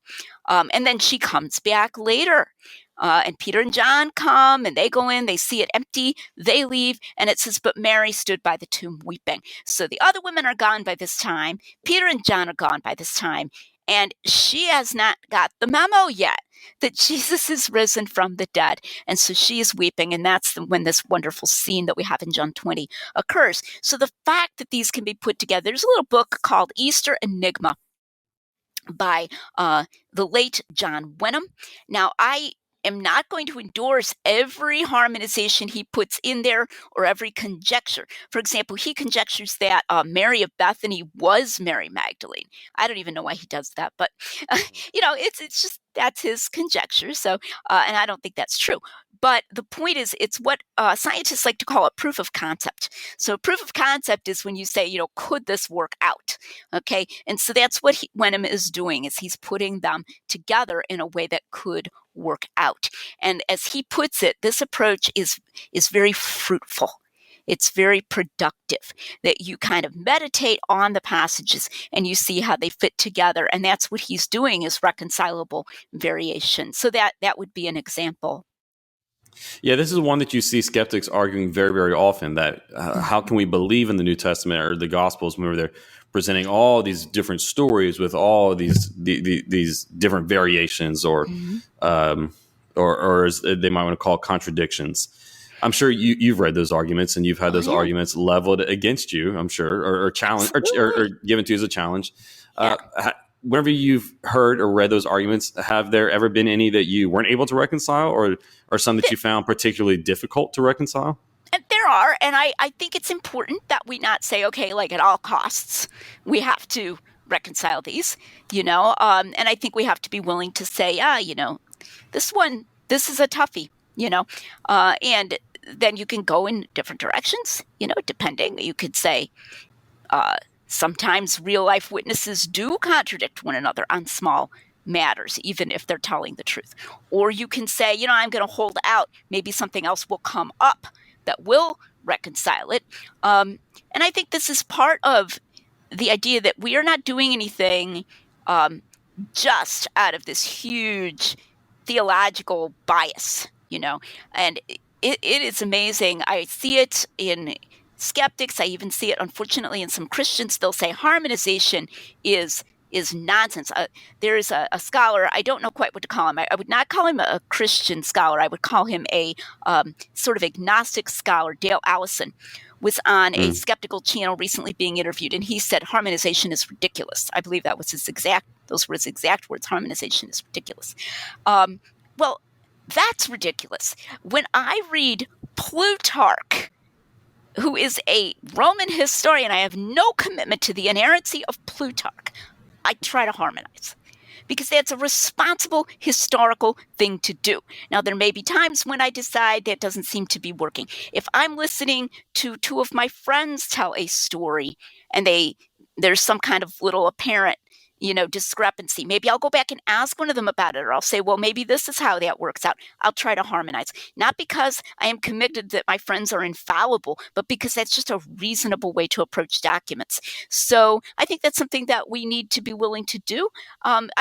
And then she comes back later. And Peter and John come, and they go in, they see it empty, they leave, and it says, but Mary stood by the tomb weeping. So the other women are gone by this time. Peter and John are gone by this time. And she has not got the memo yet that Jesus is risen from the dead. And so she is weeping, and that's when this wonderful scene that we have in John 20 occurs. So the fact that these can be put together, there's a little book called Easter Enigma by the late John Wenham. Now, I am not going to endorse every harmonization he puts in there or every conjecture. For example, he conjectures that Mary of Bethany was Mary Magdalene. I don't even know why he does that, but it's just, that's his conjecture. So, and I don't think that's true. But the point is, it's what scientists like to call a proof of concept. So proof of concept is when you say, could this work out? Okay. And so that's what Wenham is doing, is he's putting them together in a way that could work out. And as he puts it, this approach is very fruitful. It's very productive, that you kind of meditate on the passages and you see how they fit together. And that's what he's doing, is reconcilable variation. So that would be an example. Yeah, this is one that you see skeptics arguing very, very often, that how can we believe in the New Testament or the Gospels when they're presenting all these different stories with all these different variations or as they might want to call contradictions. I'm sure you've read those arguments, and you've had those arguments leveled against you, I'm sure, or challenged or given to you as a challenge. Whenever you've heard or read those arguments, have there ever been any that you weren't able to reconcile, or some that you found particularly difficult to reconcile? And there are, and I think it's important that we not say, okay, like at all costs, we have to reconcile these, and I think we have to be willing to say, this is a toughie, and then you can go in different directions, depending. You could say, sometimes real life witnesses do contradict one another on small matters, even if they're telling the truth. Or you can say, I'm going to hold out. Maybe something else will come up that will reconcile it. And I think this is part of the idea that we are not doing anything just out of this huge theological bias, and it is amazing. I see it in skeptics. I even see it, unfortunately, in some Christians. They'll say harmonization is nonsense. There is a scholar, I don't know quite what to call him. I would not call him a Christian scholar. I would call him a sort of agnostic scholar. Dale Allison was on a skeptical channel recently being interviewed, and he said harmonization is ridiculous. I believe that was those were his exact words. Harmonization is ridiculous. Well, that's ridiculous. When I read Plutarch, who is a Roman historian, I have no commitment to the inerrancy of Plutarch. I try to harmonize, because that's a responsible historical thing to do. Now, there may be times when I decide that doesn't seem to be working. If I'm listening to two of my friends tell a story and there's some kind of little apparent discrepancy, maybe I'll go back and ask one of them about it, or I'll say, well, maybe this is how that works out. I'll try to harmonize, not because I am committed that my friends are infallible, but because that's just a reasonable way to approach documents. So I think that's something that we need to be willing to do. I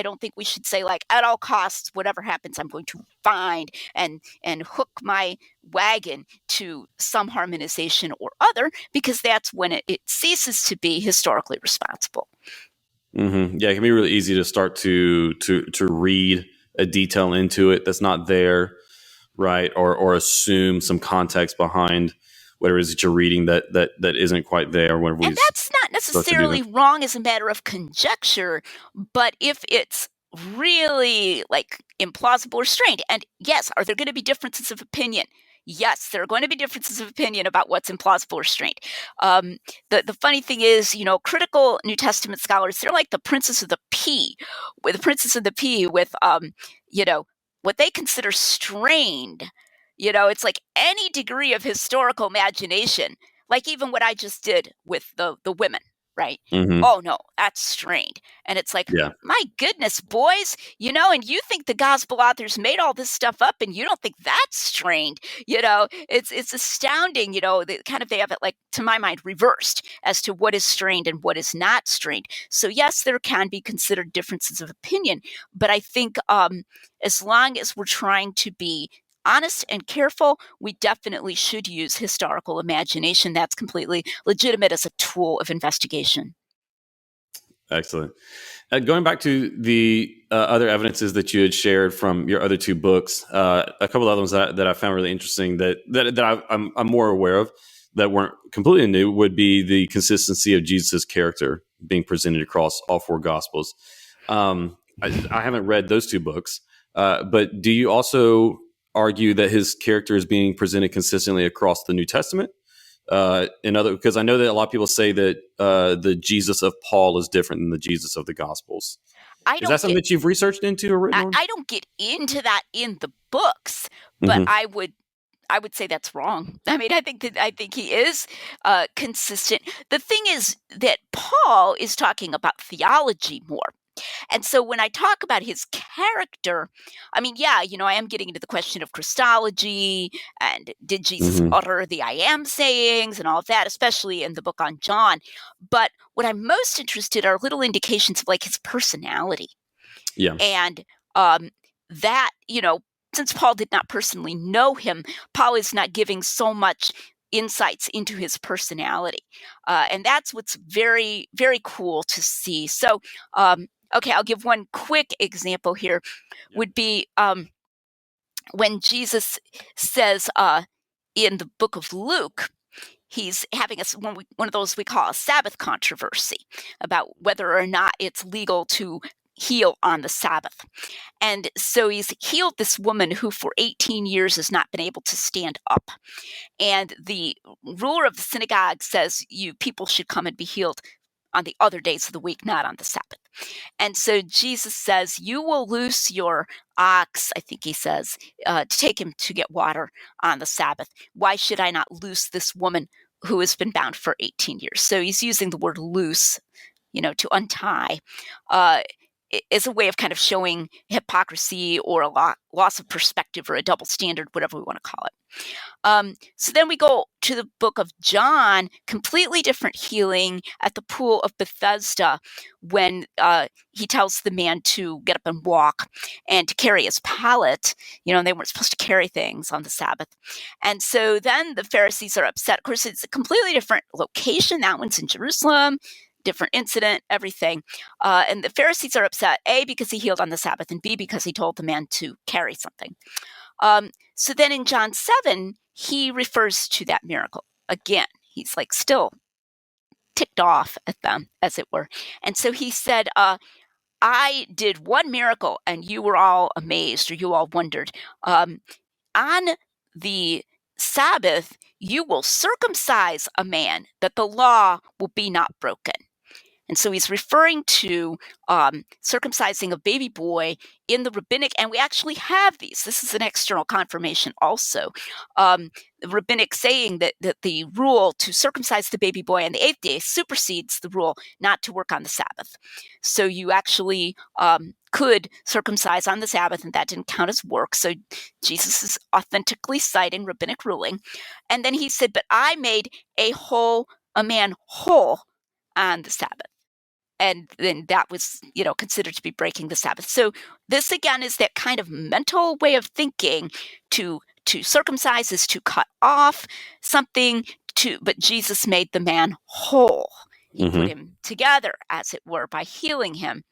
don't think we should say, like, at all costs, whatever happens, I'm going to find and hook my wagon to some harmonization or other, because that's when it ceases to be historically responsible. Mm-hmm. Yeah, it can be really easy to start to read a detail into it that's not there, right? Or assume some context behind whatever it is that you're reading that isn't quite there. And that's not necessarily wrong as a matter of conjecture, but if it's really like implausible or strained, and yes, are there going to be differences of opinion? Yes, there are going to be differences of opinion about what's implausible or strained. The funny thing is, critical New Testament scholars, they're like the Princess of the Pea, with what they consider strained. It's like any degree of historical imagination, like even what I just did with the women, right? Mm-hmm. Oh no, that's strained. And it's like, my goodness, boys, and you think the gospel authors made all this stuff up and you don't think that's strained. It's astounding, they have it, like, to my mind, reversed as to what is strained and what is not strained. So yes, there can be considered differences of opinion, but I think as long as we're trying to be honest and careful, we definitely should use historical imagination. That's completely legitimate as a tool of investigation. Excellent. Going back to the other evidences that you had shared from your other two books, a couple of other ones that I found really interesting that I'm more aware of that weren't completely new would be the consistency of Jesus' character being presented across all four Gospels. I haven't read those two books, but do you also argue that his character is being presented consistently across the New Testament? Because I know that a lot of people say that the Jesus of Paul is different than the Jesus of the Gospels. Is that something that you've researched into or written on? I don't get into that in the books, but I would say that's wrong. I mean, I think he is consistent. The thing is that Paul is talking about theology more. And so when I talk about his character, I mean, I am getting into the question of Christology and did Jesus utter the I am sayings and all of that, especially in the book on John. But what I'm most interested are little indications of, like, his personality. Yeah. And that, since Paul did not personally know him, Paul is not giving so much insights into his personality. And that's what's very, very cool to see. So, okay, I'll give one quick example here. Would be when Jesus says in the book of Luke, he's having one of those we call a Sabbath controversy about whether or not it's legal to heal on the Sabbath. And so he's healed this woman who for 18 years has not been able to stand up. And the ruler of the synagogue says, you people should come and be healed on the other days of the week, not on the Sabbath. And so Jesus says, you will loose your ox, I think he says, to take him to get water on the Sabbath. Why should I not loose this woman who has been bound for 18 years? So he's using the word loose, to untie. is a way of kind of showing hypocrisy or a loss of perspective or a double standard, whatever we want to call it. So then we go to the book of John, completely different healing at the pool of Bethesda, when he tells the man to get up and walk and to carry his pallet. They weren't supposed to carry things on the Sabbath. And so then the Pharisees are upset. Of course, it's a completely different location. That one's in Jerusalem, different incident, everything. And the Pharisees are upset, A, because he healed on the Sabbath, and B, because he told the man to carry something. So then in John 7, he refers to that miracle. Again, he's like still ticked off at them, as it were. And so he said, I did one miracle and you were all amazed, or you all wondered. On the Sabbath, you will circumcise a man that the law will be not broken. And so he's referring to circumcising a baby boy in the rabbinic, and we actually have these. This is an external confirmation also. The rabbinic saying that the rule to circumcise the baby boy on the 8th day supersedes the rule not to work on the Sabbath. So you actually could circumcise on the Sabbath, and that didn't count as work. So Jesus is authentically citing rabbinic ruling. And then he said, but I made a man whole on the Sabbath. And then that was, considered to be breaking the Sabbath. So this, again, is that kind of mental way of thinking. To circumcise is to cut off something, but Jesus made the man whole. He put him together, as it were, by healing him.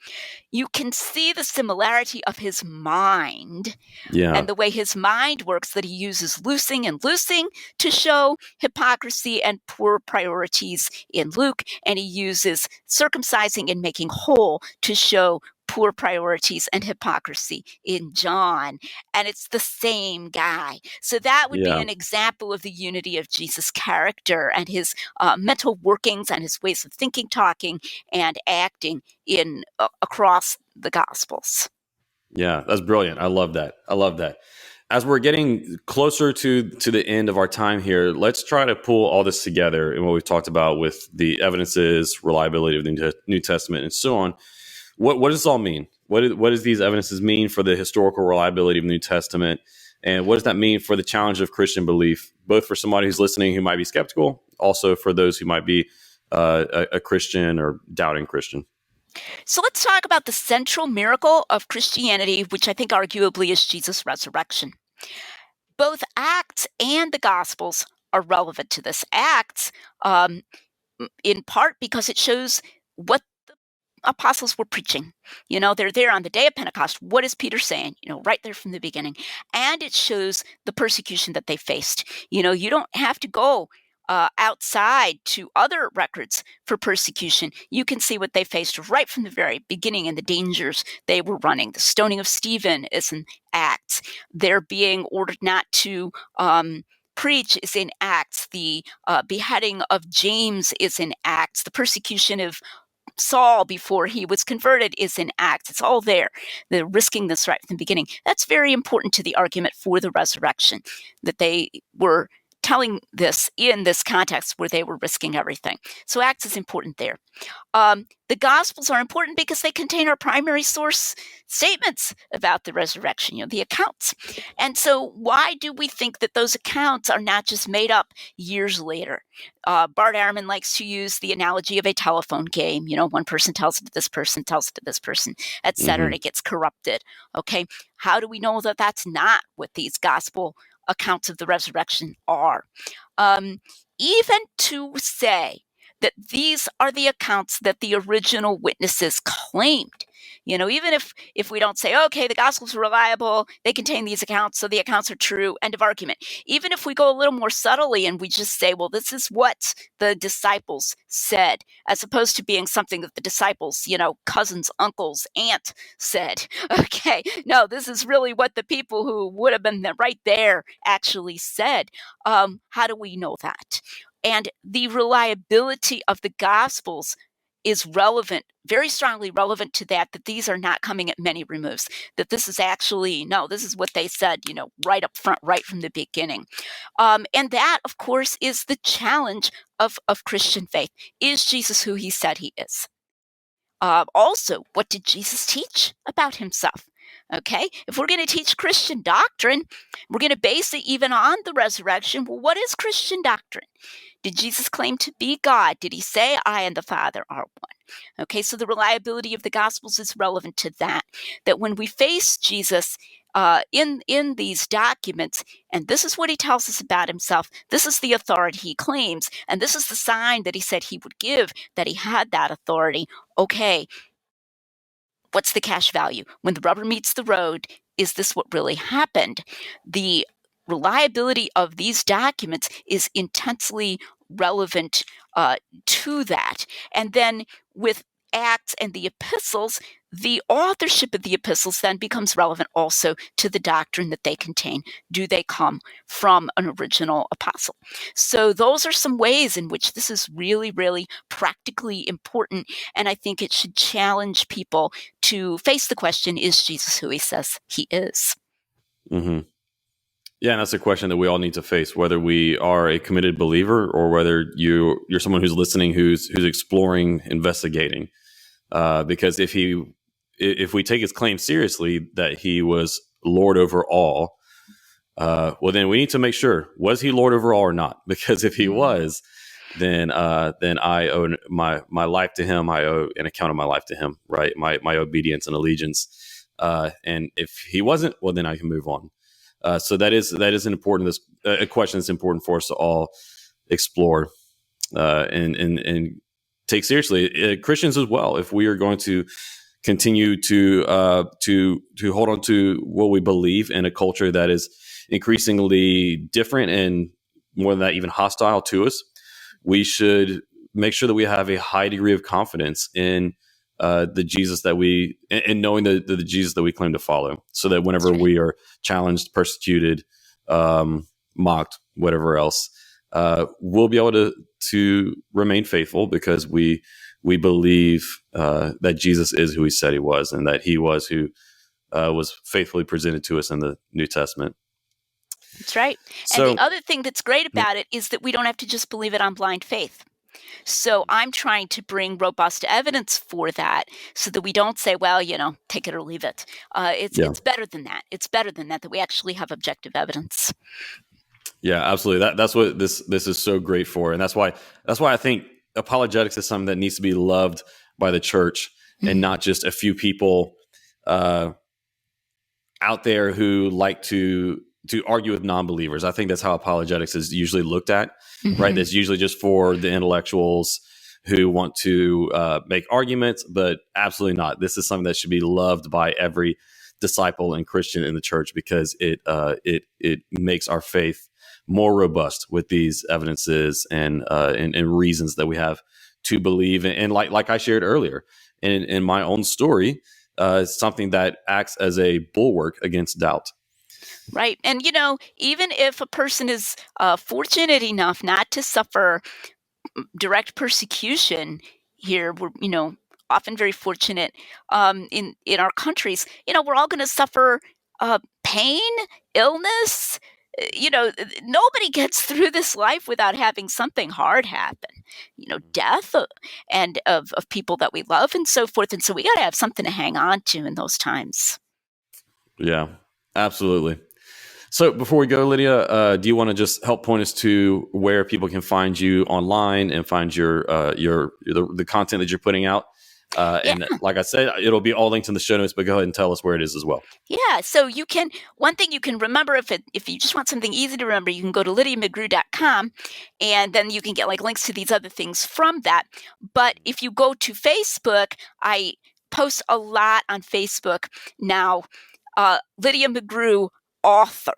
You can see the similarity of his mind and the way his mind works, that he uses loosing and loosing to show hypocrisy and poor priorities in Luke, and he uses circumcising and making whole to show poor priorities and hypocrisy in John. And it's the same guy. So that would be an example of the unity of Jesus' character and his mental workings and his ways of thinking, talking, and acting in across the Gospels. Yeah, that's brilliant. I love that. As we're getting closer to the end of our time here, let's try to pull all this together in what we've talked about with the evidences, reliability of the New Testament, and so on. What does this all mean? What does these evidences mean for the historical reliability of the New Testament? And what does that mean for the challenge of Christian belief, both for somebody who's listening who might be skeptical, also for those who might be a Christian or doubting Christian? So let's talk about the central miracle of Christianity, which I think arguably is Jesus' resurrection. Both Acts and the Gospels are relevant to this. Acts, in part because it shows what the apostles were preaching. They're there on the day of Pentecost. What is Peter saying? Right there from the beginning. And it shows the persecution that they faced. You don't have to go outside to other records for persecution. You can see what they faced right from the very beginning and the dangers they were running. The stoning of Stephen is in Acts. They're being ordered not to preach is in Acts. The beheading of James is in Acts. The persecution of Saul before he was converted is in Acts. It's all there. They're risking this right from the beginning. That's very important to the argument for the resurrection, that they were telling this in this context where they were risking everything. So Acts is important there. The Gospels are important because they contain our primary source statements about the resurrection, the accounts. And so why do we think that those accounts are not just made up years later? Bart Ehrman likes to use the analogy of a telephone game. One person tells it to this person, tells it to this person, et cetera, and it gets corrupted. Okay, how do we know that that's not what these gospel accounts of the resurrection are? Even to say that these are the accounts that the original witnesses claimed. Even if we don't say, okay, the Gospels are reliable, they contain these accounts, so the accounts are true, end of argument. Even if we go a little more subtly and we just say, well, this is what the disciples said, as opposed to being something that the disciples, cousins, uncles, aunt said. Okay, no, this is really what the people who would have been right there actually said. How do we know that? And the reliability of the Gospels is relevant, very strongly relevant to that these are not coming at many removes, that this is actually, this is what they said, right up front, right from the beginning. And that, of course, is the challenge of Christian faith. Is Jesus who he said he is? Also, what did Jesus teach about himself? Okay, if we're going to teach Christian doctrine, we're going to base it even on the resurrection. Well, what is Christian doctrine? Did Jesus claim to be God? Did he say, I and the Father are one? Okay, so the reliability of the Gospels is relevant to that. That when we face Jesus in these documents, and this is what he tells us about himself, this is the authority he claims, and this is the sign that he said he would give, that he had that authority. Okay, what's the cash value? When the rubber meets the road, is this what really happened? The reliability of these documents is intensely relevant to that. And then with Acts and the epistles, the authorship of the epistles then becomes relevant also to the doctrine that they contain. Do they come from an original apostle? So those are some ways in which this is really, really practically important. And I think it should challenge people to face the question, is Jesus who he says he is? Mm-hmm. Yeah, and that's a question that we all need to face, whether we are a committed believer or whether you're someone who's listening, who's exploring, investigating. Because if we take his claim seriously that he was Lord over all, well, then we need to make sure, was he Lord over all or not? Because if he was, then I owe my life to him. I owe an account of my life to him, right? My obedience and allegiance. And if he wasn't, well, then I can move on. So that is an important a question that's important for us to all explore and take seriously, Christians as well. If we are going to continue to hold on to what we believe in a culture that is increasingly different and more than that, even hostile to us, we should make sure that we have a high degree of confidence in the Jesus that and knowing the Jesus that we claim to follow, so that whenever we are challenged, persecuted, mocked, whatever else, we'll be able to remain faithful because we believe that Jesus is who he said he was, and that he was who was faithfully presented to us in the New Testament. That's right. And the other thing that's great about it is that we don't have to just believe it on blind faith. So I'm trying to bring robust evidence for that, so that we don't say, well, take it or leave it. It's better than that. It's better than that we actually have objective evidence. Yeah, absolutely. That's what this is so great for. And that's why I think apologetics is something that needs to be loved by the church, and not just a few people out there who like to argue with non-believers. I think that's how apologetics is usually looked at, right? That's usually just for the intellectuals who want to make arguments, but absolutely not. This is something that should be loved by every disciple and Christian in the church, because it makes our faith more robust with these evidences and reasons that we have to believe. And like I shared earlier in my own story, something that acts as a bulwark against doubt. Right. And, even if a person is fortunate enough not to suffer direct persecution here, we're, often very fortunate in our countries, we're all going to suffer pain, illness. Nobody gets through this life without having something hard happen, death and of people that we love and so forth. And so we got to have something to hang on to in those times. Yeah, absolutely. So before we go, Lydia, do you want to just help point us to where people can find you online and find the content that you're putting out? And like I said, it'll be all linked in the show notes, but go ahead and tell us where it is as well. Yeah, so one thing you can remember, if you just want something easy to remember, you can go to lydiamcgrew.com, and then you can get links to these other things from that. But if you go to Facebook, I post a lot on Facebook now. Lydia McGrew author.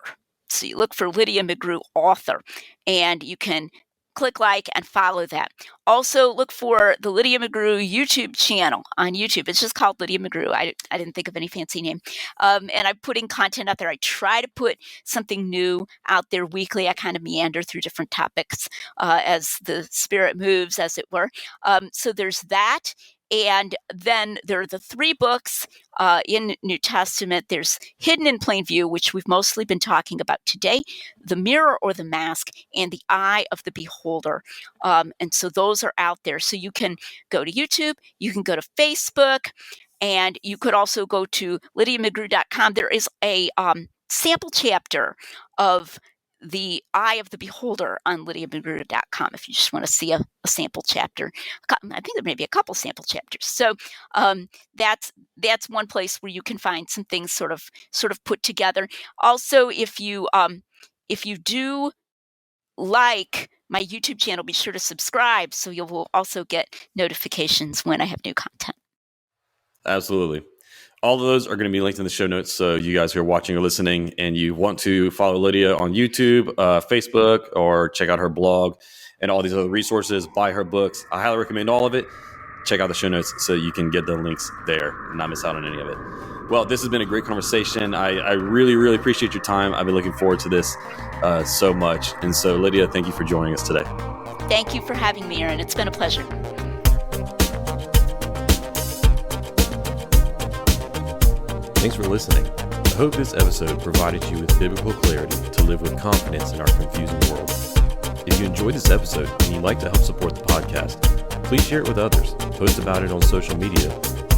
So you look for Lydia McGrew author, and you can click like and follow that. Also look for the Lydia McGrew YouTube channel on YouTube. It's just called Lydia McGrew. I didn't think of any fancy name. And I'm putting content out there. I try to put something new out there weekly. I kind of meander through different topics as the spirit moves, as it were. So there's that. And then there are the 3 books in New Testament. There's Hidden in Plain View, which we've mostly been talking about today, The Mirror or the Mask, and The Eye of the Beholder. And so those are out there. So you can go to YouTube, you can go to Facebook, and you could also go to lydiamcgrew.com. There is a sample chapter of The Eye of the Beholder on lydiamcgrew.com if you just want to see a sample chapter. I think there may be a couple sample chapters. So that's one place where you can find some things sort of put together. Also, if you do like my YouTube channel, be sure to subscribe so you will also get notifications when I have new content. Absolutely. All of those are going to be linked in the show notes. So you guys who are watching or listening and you want to follow Lydia on YouTube, Facebook, or check out her blog and all these other resources, buy her books, I highly recommend all of it. Check out the show notes so you can get the links there and not miss out on any of it. Well, this has been a great conversation. I really, really appreciate your time. I've been looking forward to this so much. And so, Lydia, thank you for joining us today. Thank you for having me, Aaron. It's been a pleasure. Thanks for listening. I hope this episode provided you with biblical clarity to live with confidence in our confusing world. If you enjoyed this episode and you'd like to help support the podcast, please share it with others, post about it on social media,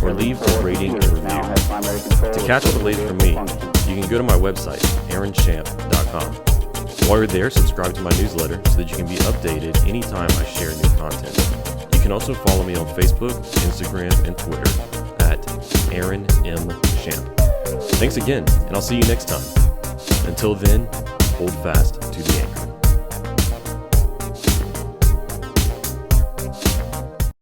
or leave a rating and review. To catch all the latest from me, you can go to my website, aaronchamp.com. While you're there, subscribe to my newsletter so that you can be updated anytime I share new content. You can also follow me on Facebook, Instagram, and Twitter at Aaron M. Champ. Thanks again, and I'll see you next time. Until then, hold fast to the aim.